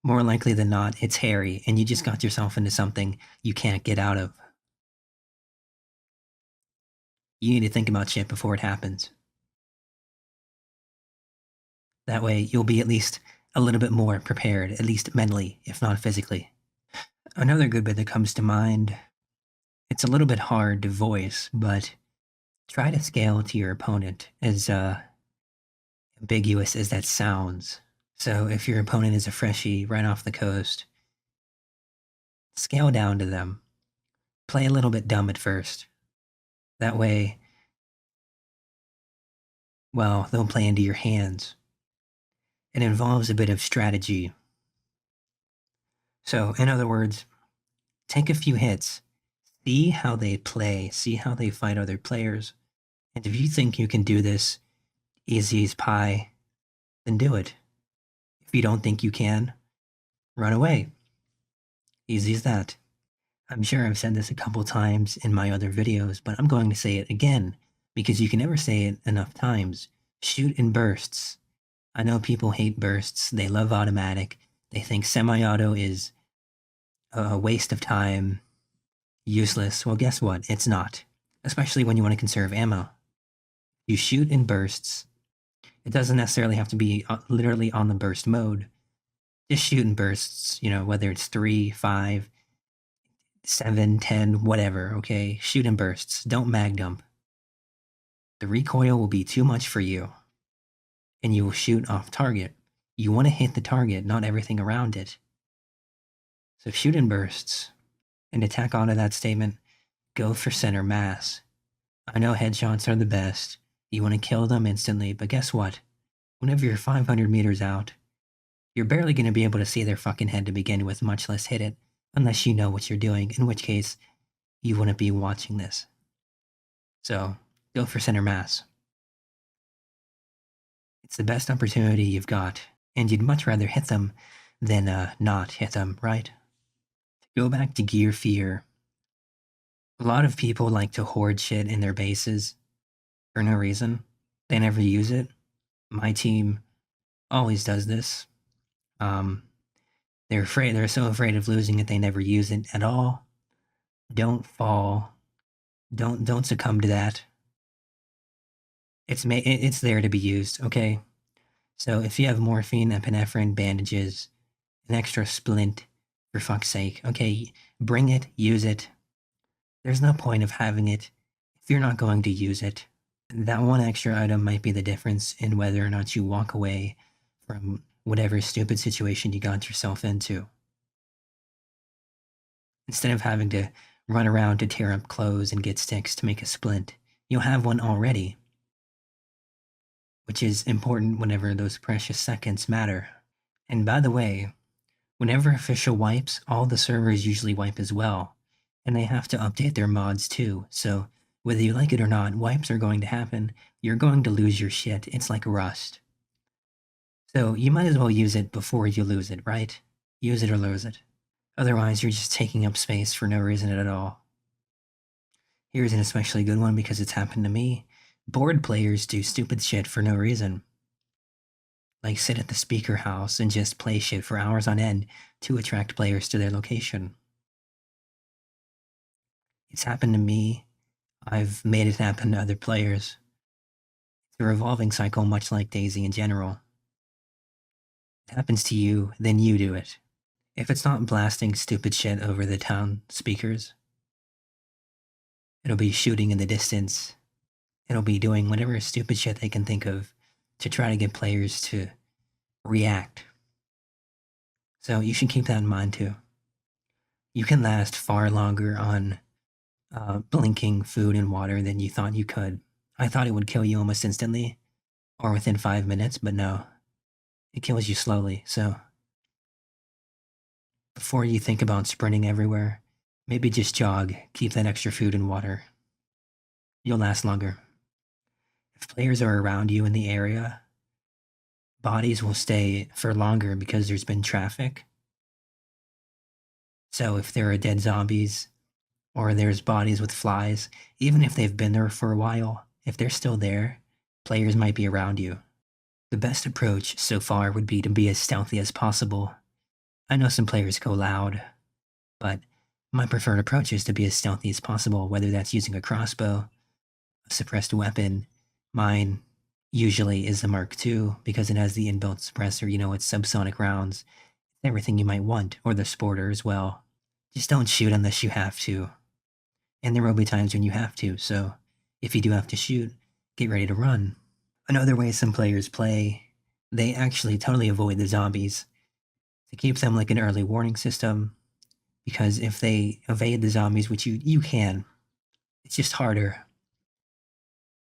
Speaker 1: More likely than not, it's hairy, and you just got yourself into something you can't get out of. You need to think about shit before it happens. That way, you'll be at least a little bit more prepared, at least mentally, if not physically. Another good bit that comes to mind, it's a little bit hard to voice, but try to scale to your opponent, as ambiguous as that sounds. So if your opponent is a freshie right off the coast, scale down to them. Play a little bit dumb at first. That way, well, they'll play into your hands. It involves a bit of strategy. So, in other words, take a few hits, see how they play, see how they fight other players, and if you think you can do this easy as pie, then do it. If you don't think you can, run away. Easy as that. I'm sure I've said this a couple times in my other videos, but I'm going to say it again, because you can never say it enough times. Shoot in bursts. I know people hate bursts. They love automatic. They think semi-auto is a waste of time, useless. Well, guess what? It's not. Especially when you want to conserve ammo. You shoot in bursts. It doesn't necessarily have to be literally on the burst mode. Just shoot in bursts, whether it's 3, 5, 7, 10, whatever, okay? Shoot in bursts. Don't mag dump. The recoil will be too much for you, and you will shoot off target. You want to hit the target, not everything around it. So shoot in bursts, and to tack onto that statement, go for center mass. I know headshots are the best. You want to kill them instantly, but guess what? Whenever you're 500 meters out, you're barely going to be able to see their fucking head to begin with, much less hit it, unless you know what you're doing, in which case, you wouldn't be watching this. So go for center mass. It's the best opportunity you've got, and you'd much rather hit them than not hit them, right? Go back to gear fear. A lot of people like to hoard shit in their bases for no reason. They never use it. My team always does this. Um, they're afraid. They're so afraid of losing it, they never use it at all. Don't fall. Don't succumb to that. It's there to be used. Okay. So if you have morphine, epinephrine, bandages, an extra splint, for fuck's sake, okay, bring it. Use it. There's no point of having it if you're not going to use it. That one extra item might be the difference in whether or not you walk away from whatever stupid situation you got yourself into. Instead of having to run around to tear up clothes and get sticks to make a splint, you'll have one already, which is important whenever those precious seconds matter. And by the way, whenever official wipes, all the servers usually wipe as well, and they have to update their mods too, so whether you like it or not, wipes are going to happen. You're going to lose your shit. It's like Rust. So you might as well use it before you lose it, right? Use it or lose it. Otherwise, you're just taking up space for no reason at all. Here's an especially good one because it's happened to me. Bored players do stupid shit for no reason. Like sit at the speaker house and just play shit for hours on end to attract players to their location. It's happened to me. I've made it happen to other players. It's a revolving cycle, much like DayZ in general. It happens to you, then you do it. If it's not blasting stupid shit over the town speakers, it'll be shooting in the distance. It'll be doing whatever stupid shit they can think of to try to get players to react. So you should keep that in mind too. You can last far longer on blinking food and water than you thought you could. I thought it would kill you almost instantly or within 5 minutes, but no, it kills you slowly. So before you think about sprinting everywhere, maybe just jog, keep that extra food and water. You'll last longer. If players are around you in the area, bodies will stay for longer because there's been traffic. So if there are dead zombies or there's bodies with flies, even if they've been there for a while, if they're still there, players might be around you. The best approach so far would be to be as stealthy as possible. I know some players go loud, but my preferred approach is to be as stealthy as possible, whether that's using a crossbow, a suppressed weapon. Mine usually is the Mark II because it has the inbuilt suppressor, it's subsonic rounds, everything you might want, or the Sporter as well. Just don't shoot unless you have to. And there will be times when you have to, so if you do have to shoot, get ready to run. Another way some players play, they actually totally avoid the zombies to keep them like an early warning system, because if they evade the zombies, which you can, it's just harder,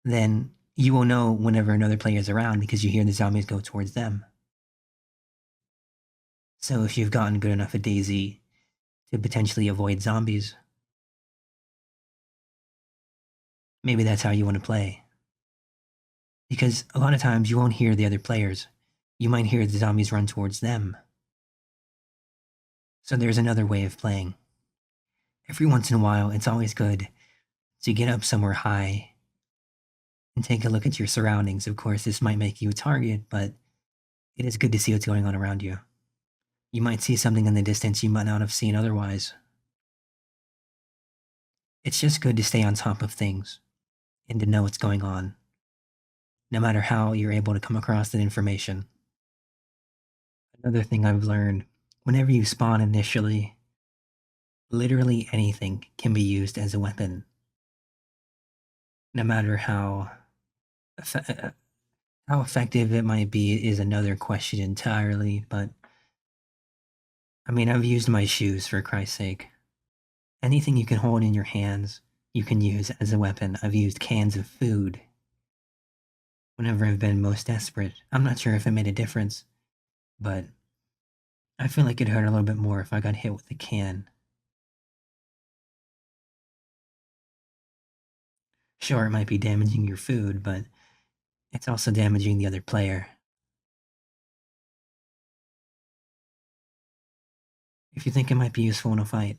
Speaker 1: then you will know whenever another player is around because you hear the zombies go towards them. So if you've gotten good enough at DayZ to potentially avoid zombies, maybe that's how you want to play. Because a lot of times you won't hear the other players. You might hear the zombies run towards them. So there's another way of playing. Every once in a while, it's always good to get up somewhere high and take a look at your surroundings. Of course, this might make you a target, but it is good to see what's going on around you. You might see something in the distance you might not have seen otherwise. It's just good to stay on top of things and to know what's going on, no matter how you're able to come across that information. Another thing I've learned, whenever you spawn initially, literally anything can be used as a weapon. No matter how effective it might be is another question entirely, but I mean, I've used my shoes for Christ's sake. Anything you can hold in your hands, you can use as a weapon. I've used cans of food whenever I've been most desperate. I'm not sure if it made a difference, but I feel like it hurt a little bit more if I got hit with a can. Sure, it might be damaging your food, but it's also damaging the other player. If you think it might be useful in a fight,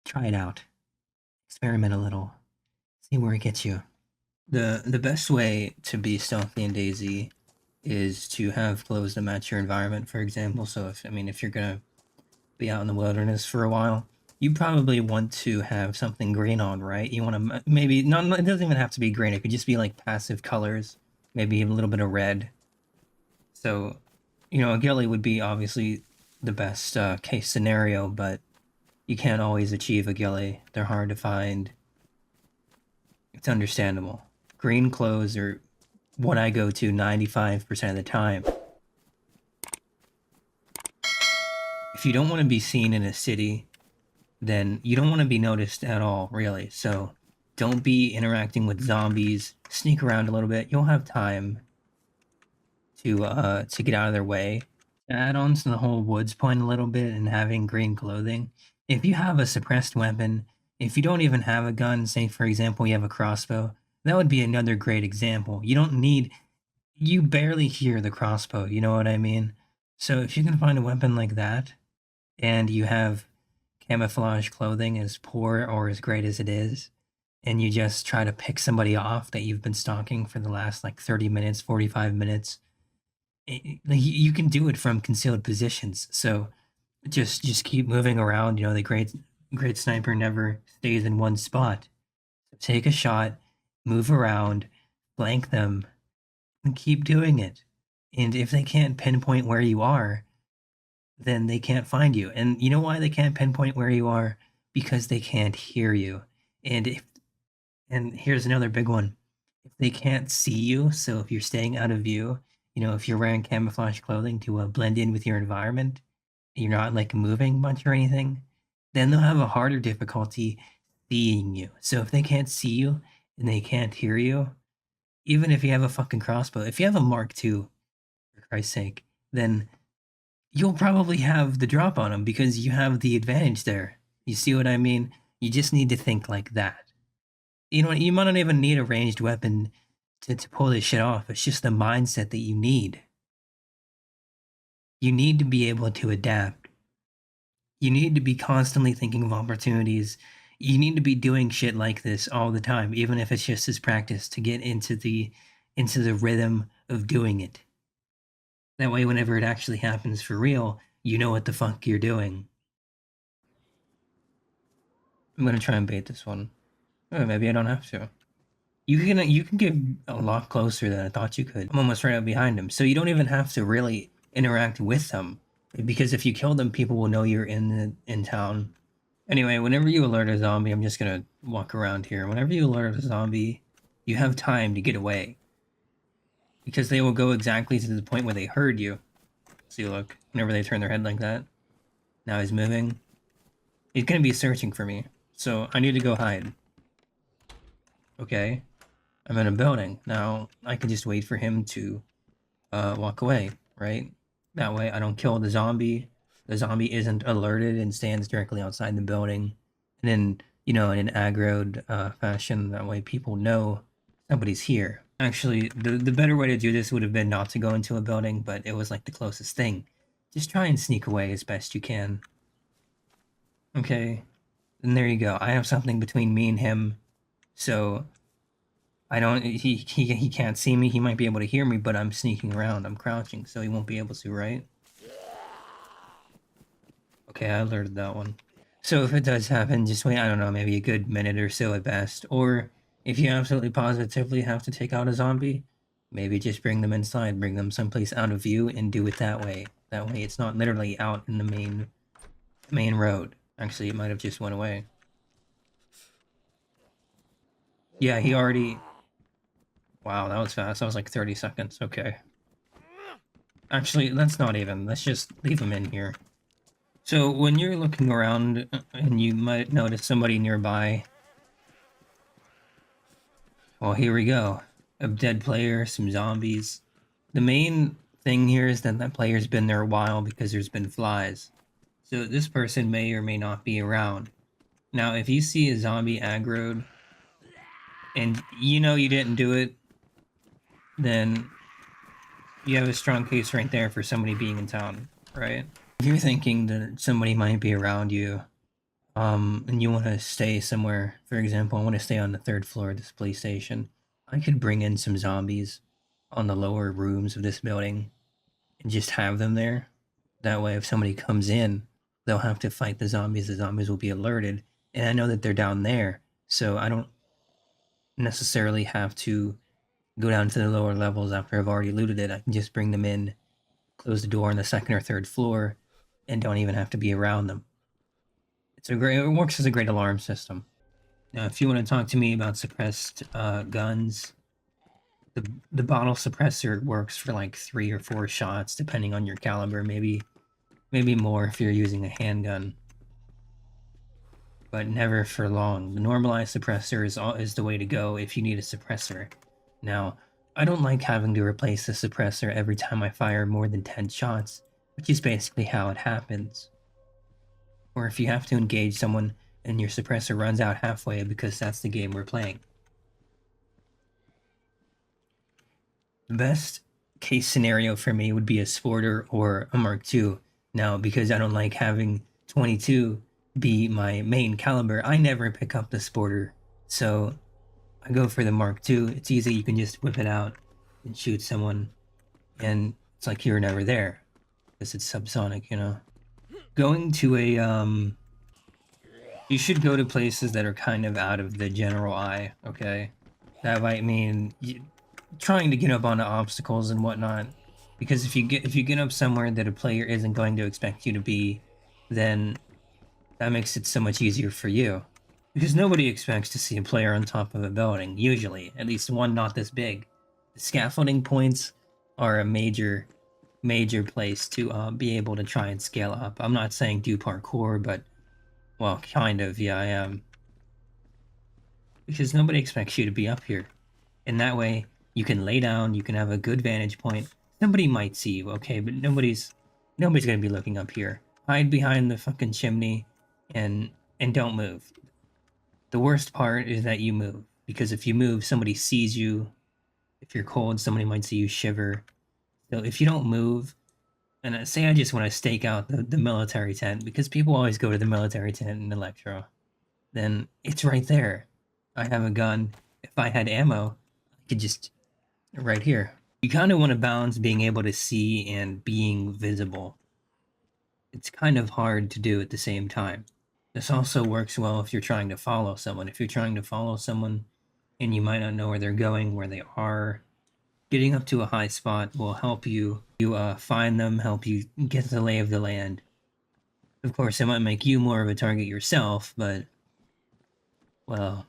Speaker 1: try it out. Experiment a little. See where it gets you. The best way to be stealthy in DayZ is to have clothes that match your environment, for example. So if you're gonna be out in the wilderness for a while, you probably want to have something green on, right? You want to maybe no, it doesn't even have to be green. It could just be like passive colors, maybe a little bit of red. So, a ghillie would be obviously the best case scenario, but you can't always achieve a ghillie. They're hard to find. It's understandable. Green clothes are what I go to 95% of the time. If you don't want to be seen in a city, then you don't want to be noticed at all, really. So don't be interacting with zombies. Sneak around a little bit. You'll have time to get out of their way. Add on to the whole woods point a little bit and having green clothing. If you have a suppressed weapon, if you don't even have a gun, say for example you have a crossbow, that would be another great example. You barely hear the crossbow, you know what I mean? So if you can find a weapon like that, and you have camouflage clothing as poor or as great as it is, and you just try to pick somebody off that you've been stalking for the last like 30 minutes, 45 minutes, you can do it from concealed positions. So just keep moving around. The great sniper never stays in one spot. Take a shot, move around, flank them, and keep doing it. And if they can't pinpoint where you are, then they can't find you. And you know why they can't pinpoint where you are? Because they can't hear you. And here's another big one. If they can't see you, so if you're staying out of view, if you're wearing camouflage clothing to blend in with your environment, you're not like moving much or anything, then they'll have a harder difficulty seeing you. So if they can't see you and they can't hear you, even if you have a fucking crossbow, if you have a Mark II, for Christ's sake, then you'll probably have the drop on them because you have the advantage there. You see what I mean? You just need to think like that. You might not even need a ranged weapon to pull this shit off. It's just the mindset that you need. You need to be able to adapt. You need to be constantly thinking of opportunities. You need to be doing shit like this all the time, even if it's just as practice to get into the rhythm of doing it. That way, whenever it actually happens for real, you know what the fuck you're doing. I'm gonna try and bait this one. Oh, maybe I don't have to. You can get a lot closer than I thought you could. I'm almost right up behind him, so you don't even have to really interact with them, because if you kill them, people will know you're in town. Anyway, whenever you alert a zombie, I'm just gonna walk around here. Whenever you alert a zombie, you have time to get away, because they will go exactly to the point where they heard you. See, look, whenever they turn their head like that, now he's moving. He's gonna be searching for me, so I need to go hide. Okay, I'm in a building. Now, I can just wait for him to walk away, right? That way I don't kill the zombie. The zombie isn't alerted and stands directly outside the building. And then, in an aggroed fashion, that way people know somebody's here. Actually, the better way to do this would have been not to go into a building, but it was like the closest thing. Just try and sneak away as best you can. Okay, and there you go. I have something between me and him, so I don't. He can't see me. He might be able to hear me, but I'm sneaking around. I'm crouching, so he won't be able to, right? Okay, I alerted that one. So if it does happen, just wait, I don't know, maybe a good minute or so at best. Or if you absolutely positively have to take out a zombie, maybe just bring them inside, bring them someplace out of view, and do it that way. That way it's not literally out in the main road. Actually, it might have just went away. Yeah, he already... Wow, that was fast. That was like 30 seconds. Okay. Actually, that's not even. Let's just leave him in here. So when you're looking around and you might notice somebody nearby, well, here we go. A dead player, some zombies. The main thing here is that player's been there a while because there's been flies. So this person may or may not be around. Now, if you see a zombie aggroed, and you know you didn't do it, then you have a strong case right there for somebody being in town, right? If you're thinking that somebody might be around you, and you want to stay somewhere, for example, I want to stay on the third floor of this police station, I could bring in some zombies on the lower rooms of this building and just have them there. That way, if somebody comes in, they'll have to fight the zombies. The zombies will be alerted, and I know that they're down there, so I don't necessarily have to go down to the lower levels after I've already looted it. I can just bring them in, close the door on the second or third floor, and don't even have to be around them. It works as a great alarm system. Now, if you want to talk to me about suppressed guns, the bottle suppressor works for like 3 or 4 shots, depending on your caliber. Maybe more if you're using a handgun, but never for long. The normalized suppressor is the way to go if you need a suppressor. Now, I don't like having to replace the suppressor every time I fire more than 10 shots, which is basically how it happens. Or if you have to engage someone and your suppressor runs out halfway because that's the game we're playing. The best case scenario for me would be a Sporter or a Mark II. Now, because I don't like having 22 be my main caliber, I never pick up the Sporter. So I go for the Mark II. It's easy, you can just whip it out and shoot someone, and it's like you're never there because it's subsonic, you know? Going to you should go to places that are kind of out of the general eye, okay? That might mean trying to get up onto obstacles and whatnot, because if you get up somewhere that a player isn't going to expect you to be, then that makes it so much easier for you. Because nobody expects to see a player on top of a building, usually, at least one not this big. The scaffolding points are a major place to be able to try and scale up. I'm not saying do parkour, but, well, kind of, yeah, I am. Because nobody expects you to be up here. And that way, you can lay down, you can have a good vantage point. Somebody might see you, okay, but nobody's gonna be looking up here. Hide behind the fucking chimney and don't move. The worst part is that you move, because if you move, somebody sees you. If you're cold, somebody might see you shiver. So if you don't move, and say I just want to stake out the military tent, because people always go to the military tent in Electro, then it's right there. I have a gun. If I had ammo, I could just right here. You kind of want to balance being able to see and being visible. It's kind of hard to do at the same time. This also works well if you're trying to follow someone. If you're trying to follow someone and you might not know where they're going, where they are, getting up to a high spot will help you find them, help you get the lay of the land. Of course, it might make you more of a target yourself, but, well,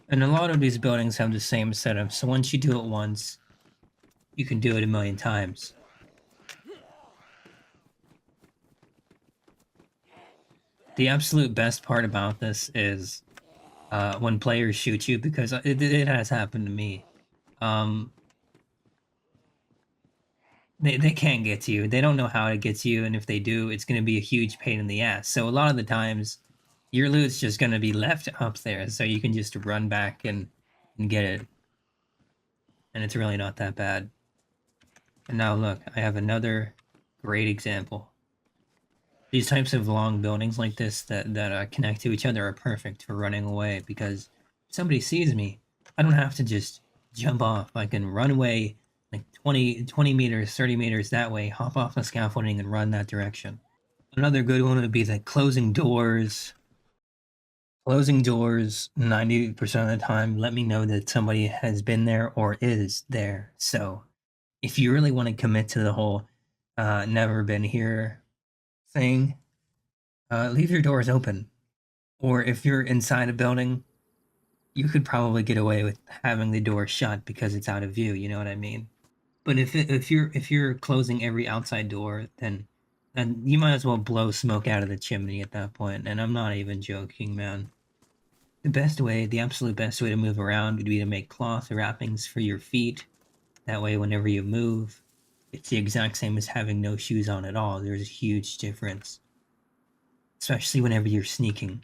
Speaker 1: and a lot of these buildings have the same setup, so once you do it once, you can do it a million times. The absolute best part about this is when players shoot you, because it has happened to me. They can't get to you. They don't know how to get to you, and if they do, it's going to be a huge pain in the ass. So a lot of the times, your loot's just going to be left up there, so you can just run back and get it. And it's really not that bad. And now look, I have another great example. These types of long buildings like this that connect to each other are perfect for running away, because if somebody sees me, I don't have to just jump off. I can run away like 20 meters, 30 meters that way, hop off the scaffolding and run that direction. Another good one would be that closing doors. Closing doors 90% of the time let me know that somebody has been there or is there. So if you really want to commit to the whole never been here thing, leave your doors open. Or if you're inside a building, you could probably get away with having the door shut because it's out of view, you know what I mean? But if you're closing every outside door, then you might as well blow smoke out of the chimney at that point. And I'm not even joking, man. The absolute best way to move around would be to make cloth wrappings for your feet. That way, whenever you move, it's the exact same as having no shoes on at all. There's a huge difference, especially whenever you're sneaking.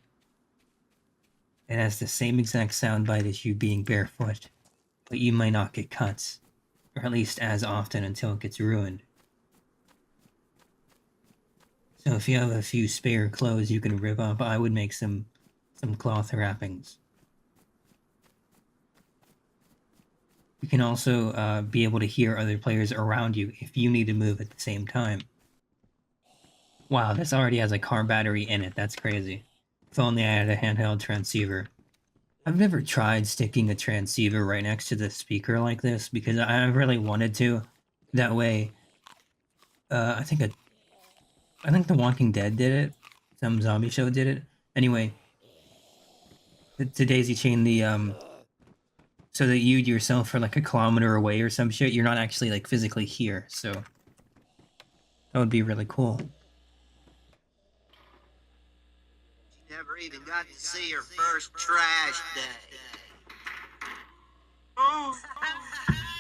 Speaker 1: It has the same exact sound bite as you being barefoot, but you might not get cuts, or at least as often until it gets ruined. So if you have a few spare clothes you can rip up, I would make some cloth wrappings. You can also be able to hear other players around you if you need to move at the same time. Wow, this already has a car battery in it. That's crazy. If only I had a handheld transceiver. I've never tried sticking a transceiver right next to the speaker like this because I really wanted to. That way, uh, I think a, I think The Walking Dead did it. Some zombie show did it. Anyway, to daisy chain the so that you yourself are like a kilometer away or some shit. You're not actually like physically here, so that would be really cool.
Speaker 2: Never even got to see her first trash day. Oh,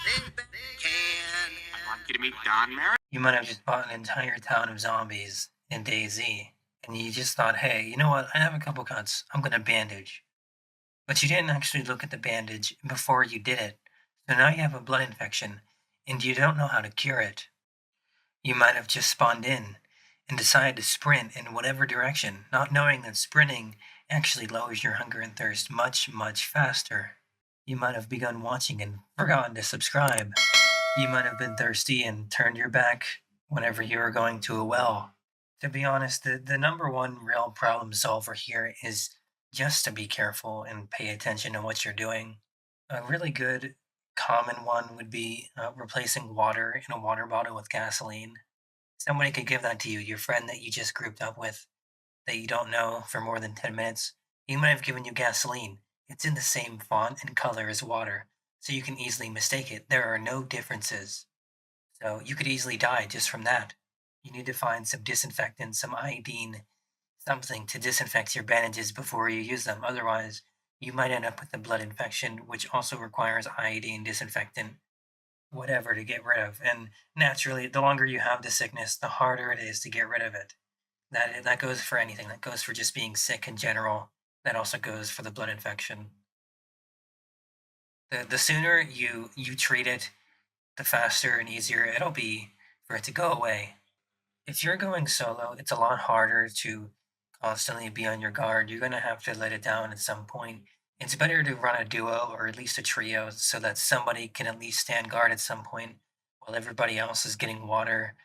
Speaker 2: big can.
Speaker 3: I'd like you to meet Don Merritt.
Speaker 1: You might have just bought an entire town of zombies in DayZ, and you just thought, hey, you know what? I have a couple cuts. I'm gonna bandage. But you didn't actually look at the bandage before you did it. So now you have a blood infection, and you don't know how to cure it. You might have just spawned in and decided to sprint in whatever direction, not knowing that sprinting actually lowers your hunger and thirst much, much faster. You might have begun watching and forgotten to subscribe. You might have been thirsty and turned your back whenever you were going to a well. To be honest, the number one real problem solver here is just to be careful and pay attention to what you're doing. A really good common one would be replacing water in a water bottle with gasoline. Somebody could give that to you, your friend that you just grouped up with, that you don't know for more than 10 minutes. He might have given you gasoline. It's in the same font and color as water, so you can easily mistake it. There are no differences. So you could easily die just from that. You need to find some disinfectant, some iodine, something to disinfect your bandages before you use them. Otherwise, you might end up with a blood infection, which also requires iodine, disinfectant, whatever to get rid of. And naturally, the longer you have the sickness, the harder it is to get rid of it. That goes for anything. That goes for just being sick in general. That also goes for the blood infection. The sooner you treat it, the faster and easier it'll be for it to go away. If you're going solo, it's a lot harder to constantly be on your guard. You're gonna have to let it down at some point. It's better to run a duo or at least a trio so that somebody can at least stand guard at some point while everybody else is getting water,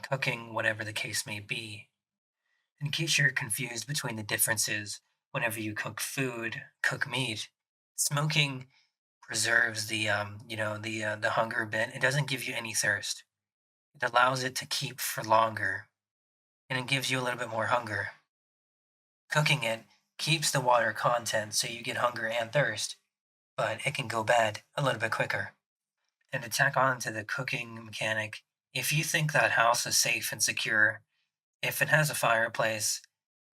Speaker 1: cooking, whatever the case may be. In case you're confused between the differences, whenever you cook food, cook meat, smoking preserves the hunger a bit. It doesn't give you any thirst. It allows it to keep for longer, and it gives you a little bit more hunger. Cooking it keeps the water content so you get hunger and thirst, but it can go bad a little bit quicker. And to tack on to the cooking mechanic, if you think that house is safe and secure, if it has a fireplace,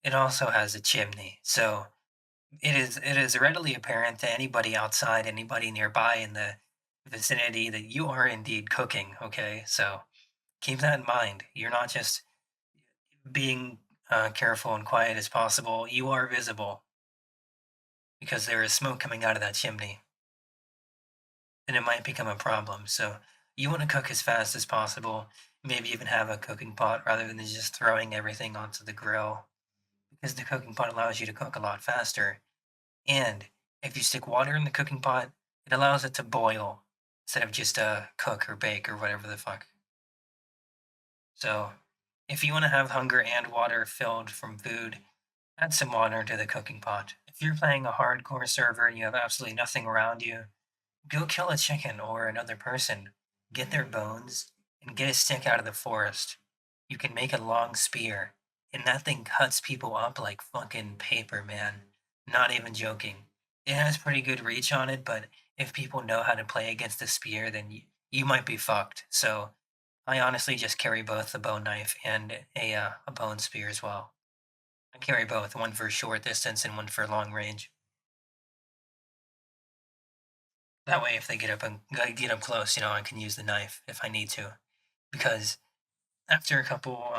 Speaker 1: it also has a chimney. So it is readily apparent to anybody outside, anybody nearby in the vicinity that you are indeed cooking, okay? So keep that in mind. You're not just being careful and quiet as possible. You are visible because there is smoke coming out of that chimney, and it might become a problem. So you want to cook as fast as possible. Maybe even have a cooking pot rather than just throwing everything onto the grill, because the cooking pot allows you to cook a lot faster. And if you stick water in the cooking pot, it allows it to boil instead of just cook or bake or whatever the fuck. So if you want to have hunger and water filled from food, add some water into the cooking pot. If you're playing a hardcore server and you have absolutely nothing around you, go kill a chicken or another person. Get their bones and get a stick out of the forest. You can make a long spear, and that thing cuts people up like fucking paper, man. Not even joking. It has pretty good reach on it, but if people know how to play against the spear, then you might be fucked. So I honestly just carry both the bone knife and a bone spear as well. I carry both, one for short distance and one for long range. That way, if they get up and get up close, I can use the knife if I need to. Because after a couple,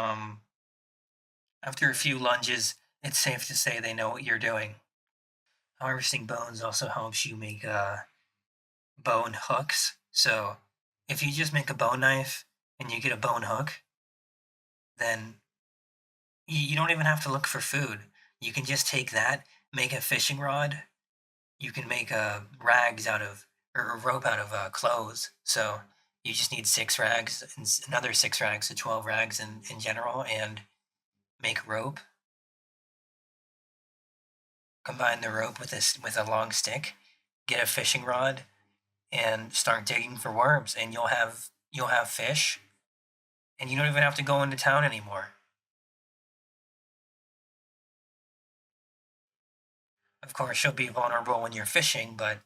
Speaker 1: after a few lunges, it's safe to say they know what you're doing. Harvesting bones also helps you make bone hooks. So if you just make a bone knife and you get a bone hook, then you don't even have to look for food. You can just take that, make a fishing rod. You can make rags out of or a rope out of clothes. So you just need 6 rags and another 6 rags, so 12 rags in general, and make rope. Combine the rope with with a long stick, get a fishing rod, and start digging for worms, and you'll have fish, and you don't even have to go into town anymore. Of course, you'll be vulnerable when you're fishing, but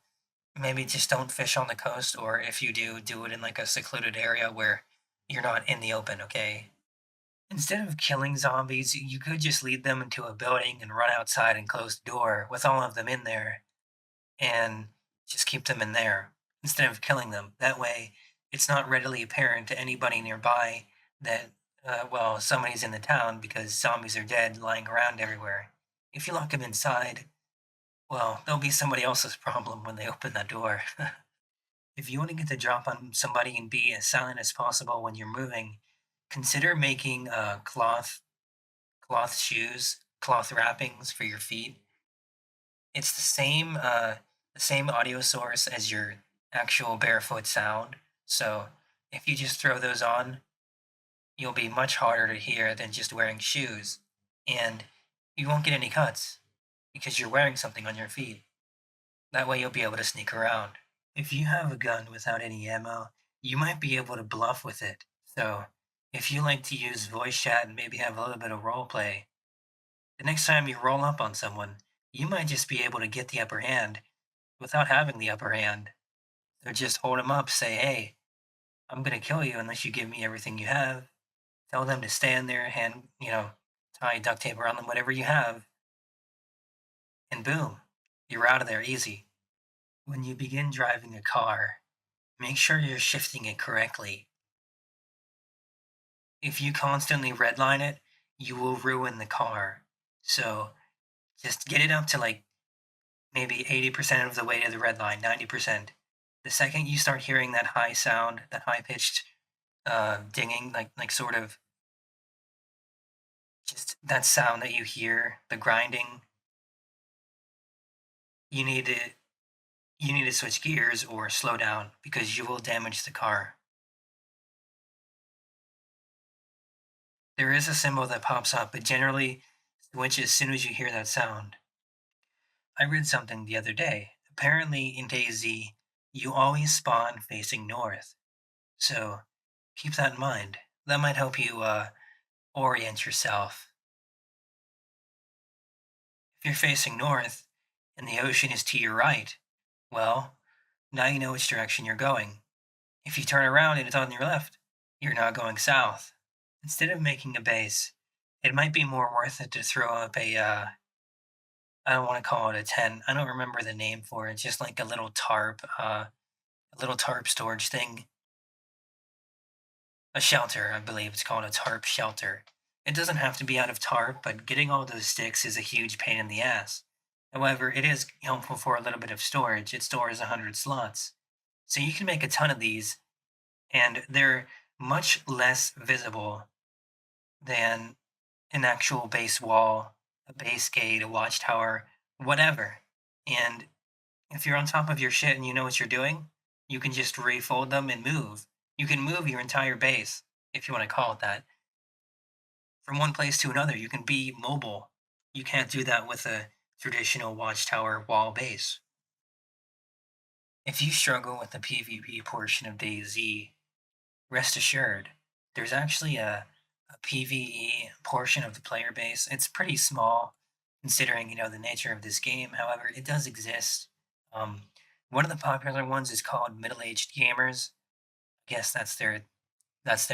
Speaker 1: maybe just don't fish on the coast, or if you do, do it in like a secluded area where you're not in the open, okay? Instead of killing zombies, you could just lead them into a building and run outside and close the door with all of them in there and just keep them in there instead of killing them. That way, it's not readily apparent to anybody nearby that, well, somebody's in the town because zombies are dead lying around everywhere. If you lock them inside, well, there'll be somebody else's problem when they open that door. If you want to get the drop on somebody and be as silent as possible when you're moving, consider making cloth shoes, cloth wrappings for your feet. It's the same audio source as your actual barefoot sound. So if you just throw those on, you'll be much harder to hear than just wearing shoes, and you won't get any cuts because you're wearing something on your feet. That way you'll be able to sneak around. If you have a gun without any ammo, you might be able to bluff with it. So, if you like to use voice chat and maybe have a little bit of role play, the next time you roll up on someone, you might just be able to get the upper hand without having the upper hand. So just hold them up, say, hey, I'm going to kill you unless you give me everything you have. Tell them to stand there, tie duct tape around them, whatever you have, and boom, you're out of there easy. When you begin driving a car, make sure you're shifting it correctly. If you constantly redline it, you will ruin the car. So just get it up to like maybe 80% of the way to the red line, 90%. The second you start hearing that high sound, that high pitched dinging, like sort of just that sound that you hear, the grinding, you need to you need to switch gears or slow down because you will damage the car. There is a symbol that pops up, but generally switch as soon as you hear that sound. I read something the other day. Apparently, in DayZ, you always spawn facing north. So keep that in mind. That might help you orient yourself. If you're facing north and the ocean is to your right, well, now you know which direction you're going. If you turn around and it's on your left, you're now going south. Instead of making a base, it might be more worth it to throw up I don't want to call it a tent. I don't remember the name for it. Just like a little tarp storage thing, a shelter. I believe it's called a tarp shelter. It doesn't have to be out of tarp, but getting all those sticks is a huge pain in the ass. However, it is helpful for a little bit of storage. It stores 100 slots. So you can make a ton of these, and they're much less visible than an actual base wall, a base gate, a watchtower, whatever. And if you're on top of your shit and you know what you're doing, you can just refold them and move. You can move your entire base, if you want to call it that, from one place to another. You can be mobile. You can't do that with a traditional watchtower wall base. If you struggle with the PvP portion of DayZ, rest assured, there's actually a PvE portion of the player base. It's pretty small considering, the nature of this game. However, it does exist. Um, One of the popular ones is called middle-aged gamers. I guess that's their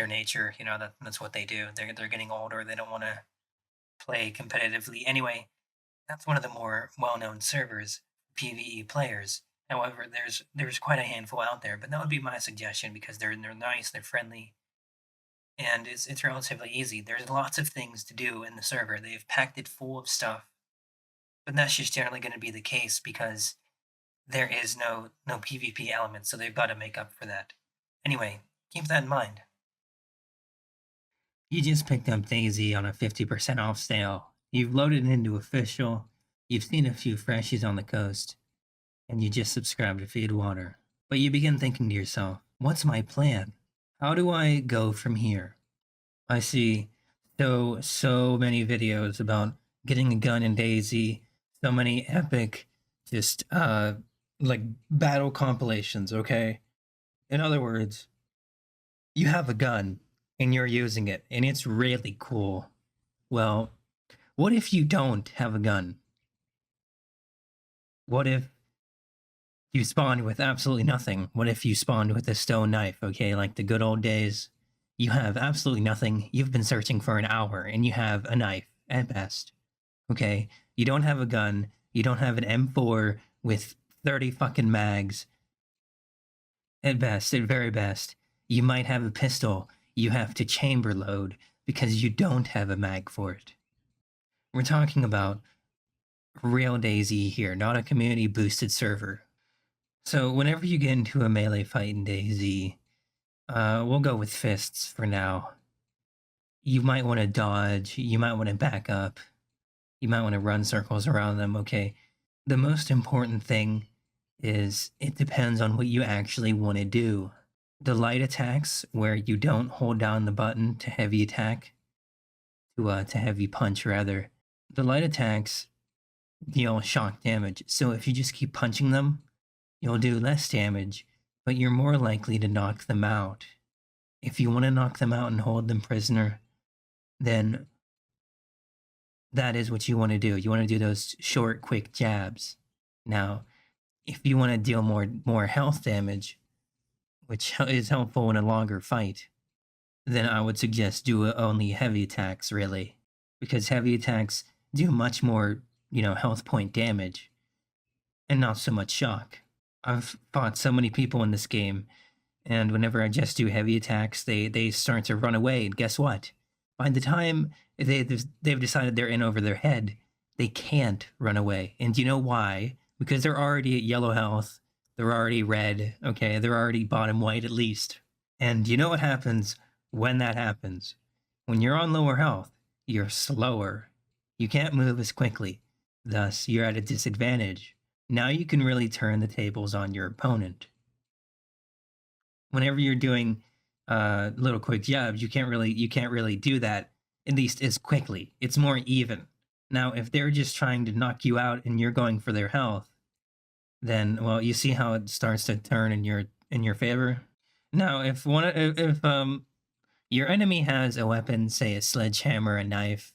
Speaker 1: nature. That's what they do. They're getting older. They don't want to play competitively. Anyway, that's one of the more well-known servers, PvE players. However, there's quite a handful out there, but that would be my suggestion because they're nice, they're friendly, and it's relatively easy. There's lots of things to do in the server. They've packed it full of stuff. but that's just generally going to be the case because there is no PvP element, so they've got to make up for that. Anyway, keep that in mind. You just picked up DayZ on a 50% off sale. You've loaded into official. You've seen a few freshies on the coast, and you just subscribed to Feed Water. But you begin thinking to yourself, what's my plan? How do I go from here? I see so many videos about getting a gun in DayZ, so many epic just like battle compilations, okay? In other words, you have a gun and you're using it and it's really cool. Well, what if you don't have a gun? What if you spawned with absolutely nothing? What if you spawned with a stone knife, okay? Like the good old days. You have absolutely nothing. You've been searching for an hour and you have a knife at best, okay? You don't have a gun. You don't have an M4 with 30 fucking mags. At best, at very best. You might have a pistol. You have to chamber load because you don't have a mag for it. We're talking about real DayZ here, not a community boosted server. So whenever you get into a melee fight in DayZ, we'll go with fists for now. You might want to dodge, you might want to back up, you might want to run circles around them, okay? The most important thing is it depends on what you actually want to do. The light attacks, where you don't hold down the button to heavy attack, to heavy punch rather, the light attacks deal shock damage. So if you just keep punching them, you'll do less damage, but you're more likely to knock them out. If you want to knock them out and hold them prisoner, then that is what you want to do. You want to do those short, quick jabs. Now, if you want to deal more health damage, which is helpful in a longer fight, then I would suggest do only heavy attacks, really, because heavy attacks do much more, health point damage, and not so much shock. I've fought so many people in this game, and whenever I just do heavy attacks, they start to run away. And guess what? By the time they've decided they're in over their head, they can't run away. And do you know why? Because they're already at yellow health. They're already red. Okay, they're already bottom white at least. And you know what happens when that happens? When you're on lower health, you're slower. You can't move as quickly. Thus, you're at a disadvantage. Now you can really turn the tables on your opponent. Whenever you're doing little quick jabs, you can't really do that, at least as quickly. It's more even. Now, if they're just trying to knock you out and you're going for their health, then well, you see how it starts to turn in your favor. Now, if your enemy has a weapon, say a sledgehammer, a knife,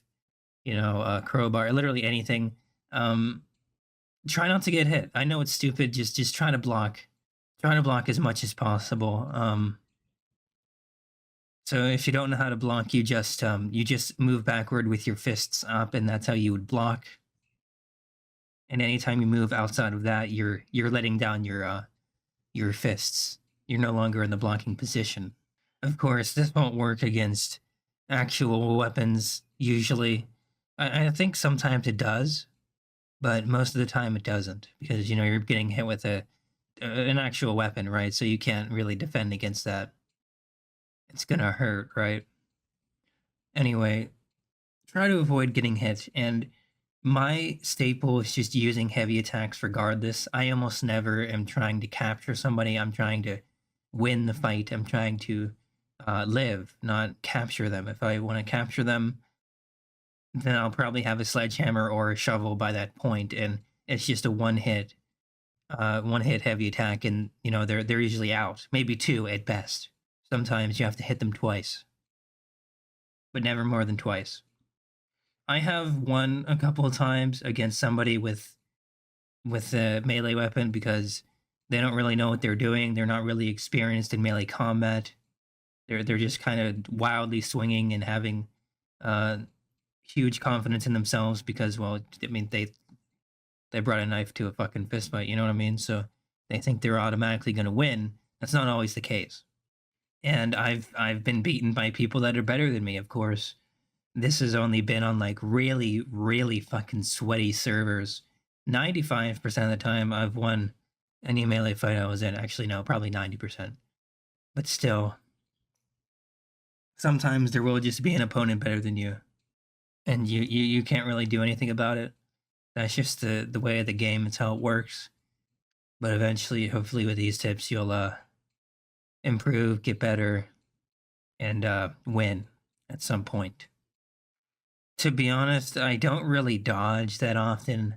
Speaker 1: a crowbar, literally anything, try not to get hit. I know it's stupid. Just try to block. Try to block as much as possible. So if you don't know how to block, you just move backward with your fists up, and that's how you would block. And anytime you move outside of that, you're letting down your fists. You're no longer in the blocking position. Of course, this won't work against actual weapons usually. I think sometimes it does, but most of the time it doesn't, because you're getting hit with an actual weapon, right? So you can't really defend against that. It's gonna hurt, right? Anyway, try to avoid getting hit, and my staple is just using heavy attacks regardless. I almost never am trying to capture somebody. I'm trying to win the fight. I'm trying to live, not capture them. If I want to capture them, then I'll probably have a sledgehammer or a shovel by that point, and it's just a one hit heavy attack, and they're usually out. Maybe two at best. Sometimes you have to hit them twice, but never more than twice. I have won a couple of times against somebody with a melee weapon because they don't really know what they're doing. They're not really experienced in melee combat. They're just kind of wildly swinging and having huge confidence in themselves because, well, I mean, they brought a knife to a fucking fist fight. You know what I mean? So they think they're automatically going to win. That's not always the case. And I've been beaten by people that are better than me, of course. This has only been on like really, really fucking sweaty servers. 95% of the time I've won any melee fight I was in. Actually, no, probably 90%. But still, sometimes there will just be an opponent better than you. And you can't really do anything about it. That's just the way of the game. It's how it works. But eventually, hopefully with these tips, you'll improve, get better, and win at some point. To be honest, I don't really dodge that often.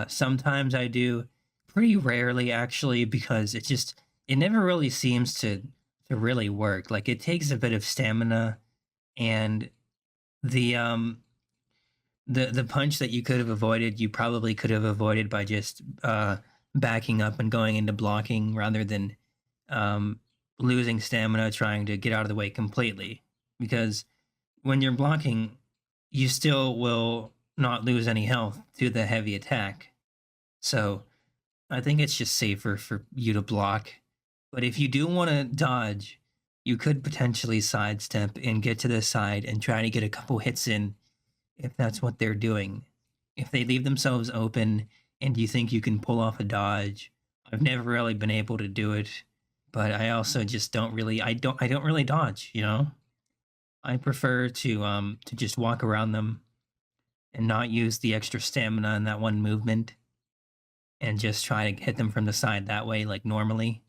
Speaker 1: Sometimes I do, pretty rarely actually, because it never really seems to really work. Like it takes a bit of stamina, and the um the punch that you could have avoided, you probably could have avoided by just backing up and going into blocking rather than um losing stamina trying to get out of the way completely. Because when you're blocking, you still will not lose any health to the heavy attack. So I think it's just safer for you to block. But if you do want to dodge, you could potentially sidestep and get to the side and try to get a couple hits in if that's what they're doing. If they leave themselves open and you think you can pull off a dodge, I've never really been able to do it, but I also just don't really dodge, you know? I prefer to just walk around them and not use the extra stamina in that one movement and just try to hit them from the side that way like normally.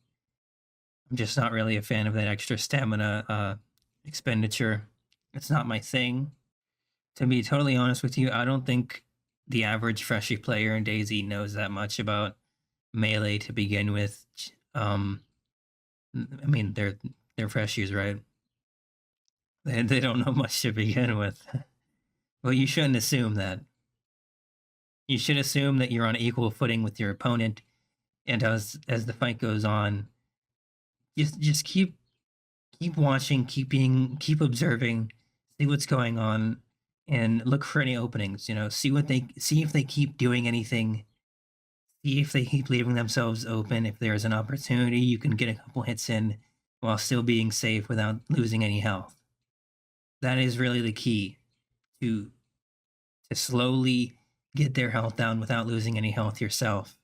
Speaker 1: I'm just not really a fan of that extra stamina expenditure. It's not my thing. To be totally honest with you, I don't think the average freshie player in DayZ knows that much about melee to begin with. Um, I mean, they're freshies, right? They don't know much to begin with. Well, you shouldn't assume that. You should assume that you're on equal footing with your opponent, and as the fight goes on, just keep watching, keep observing, see what's going on, and look for any openings. You know, see if they keep doing anything. See if they keep leaving themselves open. If there's an opportunity, you can get a couple hits in while still being safe without losing any health. That is really the key to slowly get their health down without losing any health yourself.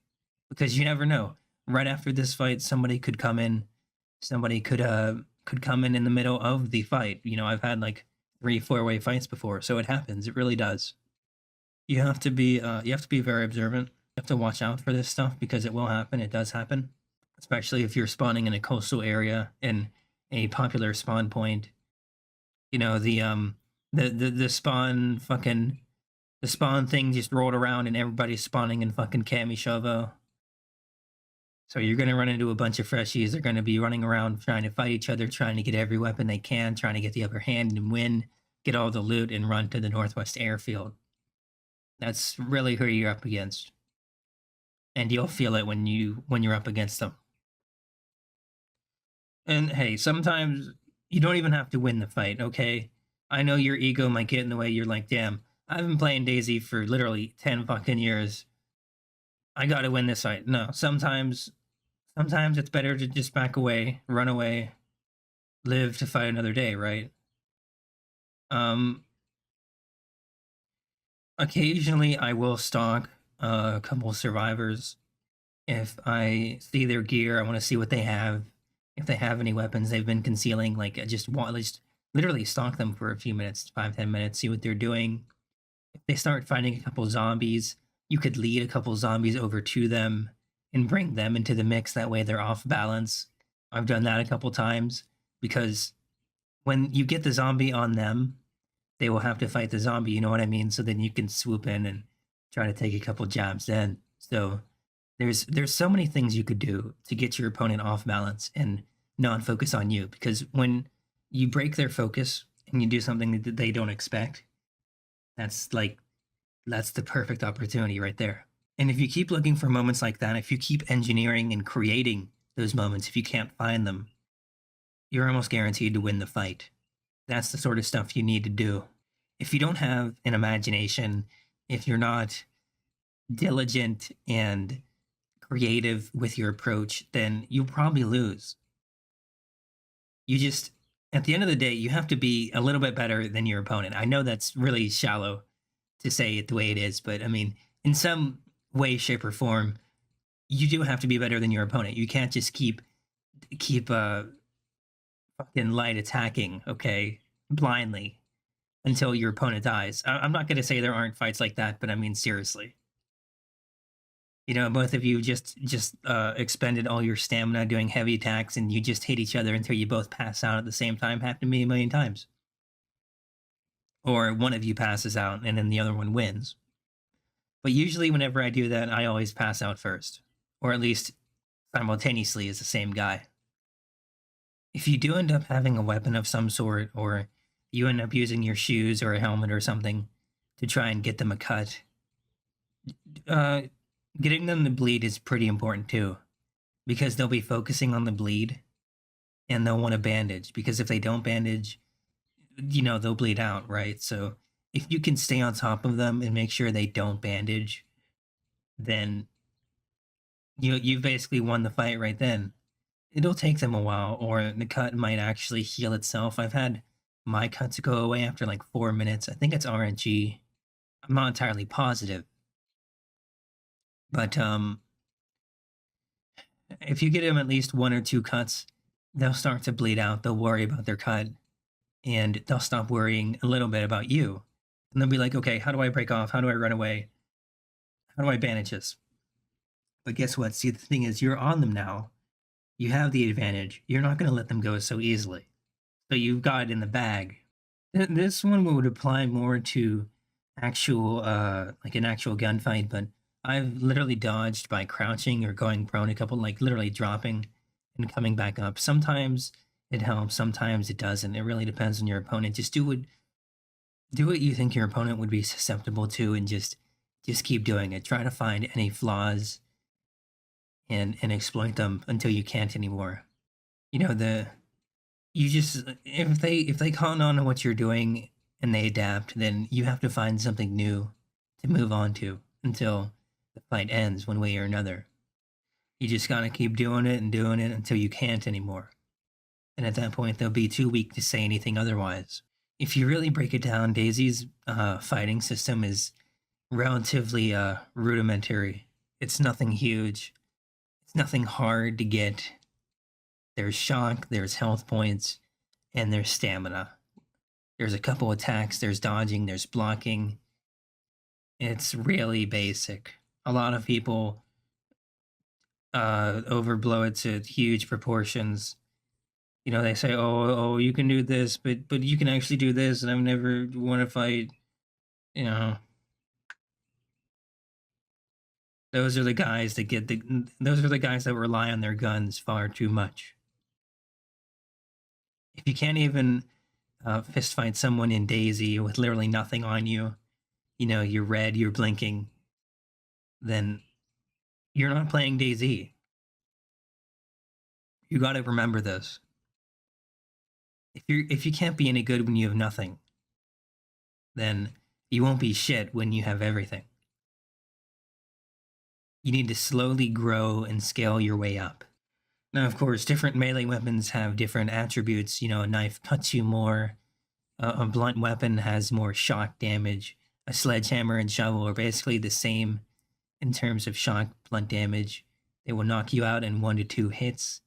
Speaker 1: Because you never know. Right after this fight, somebody could come in. Somebody could come in the middle of the fight. You know, I've had like 3 4 way fights before, so it happens. It really does. You have to be very observant. You have to watch out for this stuff because it will happen. It does happen, especially if you're spawning in a coastal area in a popular spawn point. You know the spawn fucking the spawn thing just rolled around and everybody's spawning in fucking Kamishovo. So you're gonna run into a bunch of freshies. They're gonna be running around trying to fight each other, trying to get every weapon they can, trying to get the upper hand and win, get all the loot, and run to the Northwest Airfield. That's really who you're up against, and you'll feel it when you're up against them. And hey, sometimes you don't even have to win the fight. Okay, I know your ego might get in the way. You're like, damn, I've been playing DayZ for literally 10 fucking years. I gotta win this fight. No, sometimes it's better to just back away, run away, live to fight another day, right? Um, Occasionally I will stalk a couple of survivors. If I see their gear, I want to see what they have. If they have any weapons they've been concealing, like I just literally stalk them for a few minutes, 5 10 minutes, see what they're doing. If they start fighting a couple zombies, you could lead a couple zombies over to them and bring them into the mix. That way they're off balance. I've done that a couple times because when you get the zombie on them, they will have to fight the zombie, you know what I mean? So then you can swoop in and try to take a couple jabs then. So there's so many things you could do to get your opponent off balance and not focus on you, because when you break their focus and you do something that they don't expect, that's like that's the perfect opportunity right there. And if you keep looking for moments like that, if you keep engineering and creating those moments, if you can't find them, you're almost guaranteed to win the fight. That's the sort of stuff you need to do. If you don't have an imagination, if you're not diligent and creative with your approach, then you'll probably lose. You just At the end of the day, you have to be a little bit better than your opponent. I know that's really shallow to say it the way it is, but I mean, in some way, shape, or form, you do have to be better than your opponent. You can't just keep fucking light attacking, okay, blindly until your opponent dies. I'm not going to say there aren't fights like that, but I mean seriously. You know, both of you just expended all your stamina doing heavy attacks, and you just hit each other until you both pass out at the same time. Happened to me a million times. Or one of you passes out, and then the other one wins. But usually, whenever I do that, I always pass out first, or at least simultaneously as the same guy. If you do end up having a weapon of some sort, or you end up using your shoes or a helmet or something to try and get them a cut, uh, getting them to bleed is pretty important too, because they'll be focusing on the bleed and they'll want to bandage. Because if they don't bandage, they'll bleed out, right? So if you can stay on top of them and make sure they don't bandage, then you've basically won the fight right then. It'll take them a while, or the cut might actually heal itself. I've had my cuts go away after like 4 minutes. I think it's RNG. I'm not entirely positive, but if you get them at least one or two cuts, they'll start to bleed out. They'll worry about their cut, and they'll stop worrying a little bit about you. And they'll be like, okay, how do I break off? How do I run away? How do I bandage this? But guess what? See, the thing is, you're on them now. You have the advantage. You're not going to let them go so easily. So you've got it in the bag. This one would apply more to actual, like an actual gunfight, but I've literally dodged by crouching or going prone a couple, like literally dropping and coming back up. Sometimes it helps, sometimes it doesn't. It really depends on your opponent. Just do what you think your opponent would be susceptible to, and just keep doing it. Try to find any flaws and exploit them until you can't anymore. You know, you just if they count on what you're doing and they adapt, then you have to find something new to move on to until the fight ends one way or another. You just gotta keep doing it and doing it until you can't anymore. And at that point, they'll be too weak to say anything otherwise. If you really break it down, DayZ's fighting system is relatively rudimentary. It's nothing huge. It's nothing hard to get. There's shock, there's health points, and there's stamina. There's a couple attacks, there's dodging, there's blocking. It's really basic. A lot of people overblow it to huge proportions. You know, they say, "Oh, you can do this, but you can actually do this," and I've never won a fight. You know, those are the guys that get the. Those are the guys that rely on their guns far too much. If you can't even fist fight someone in DayZ with literally nothing on you, you're red, you're blinking, then you're not playing DayZ. You got to remember this. If you can't be any good when you have nothing, then you won't be shit when you have everything. You need to slowly grow and scale your way up. Now, of course, different melee weapons have different attributes. You know, a knife cuts you more. A blunt weapon has more shock damage. A sledgehammer and shovel are basically the same in terms of shock, blunt damage. They will knock you out in 1 to 2 hits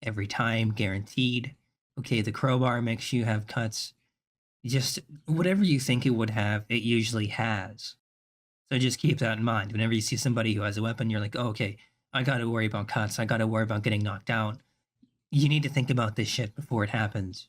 Speaker 1: every time, guaranteed. Okay, the crowbar makes you have cuts. Just whatever you think it would have, it usually has. So just keep that in mind. Whenever you see somebody who has a weapon, you're like, oh, okay, I gotta worry about cuts. I gotta worry about getting knocked out. You need to think about this shit before it happens.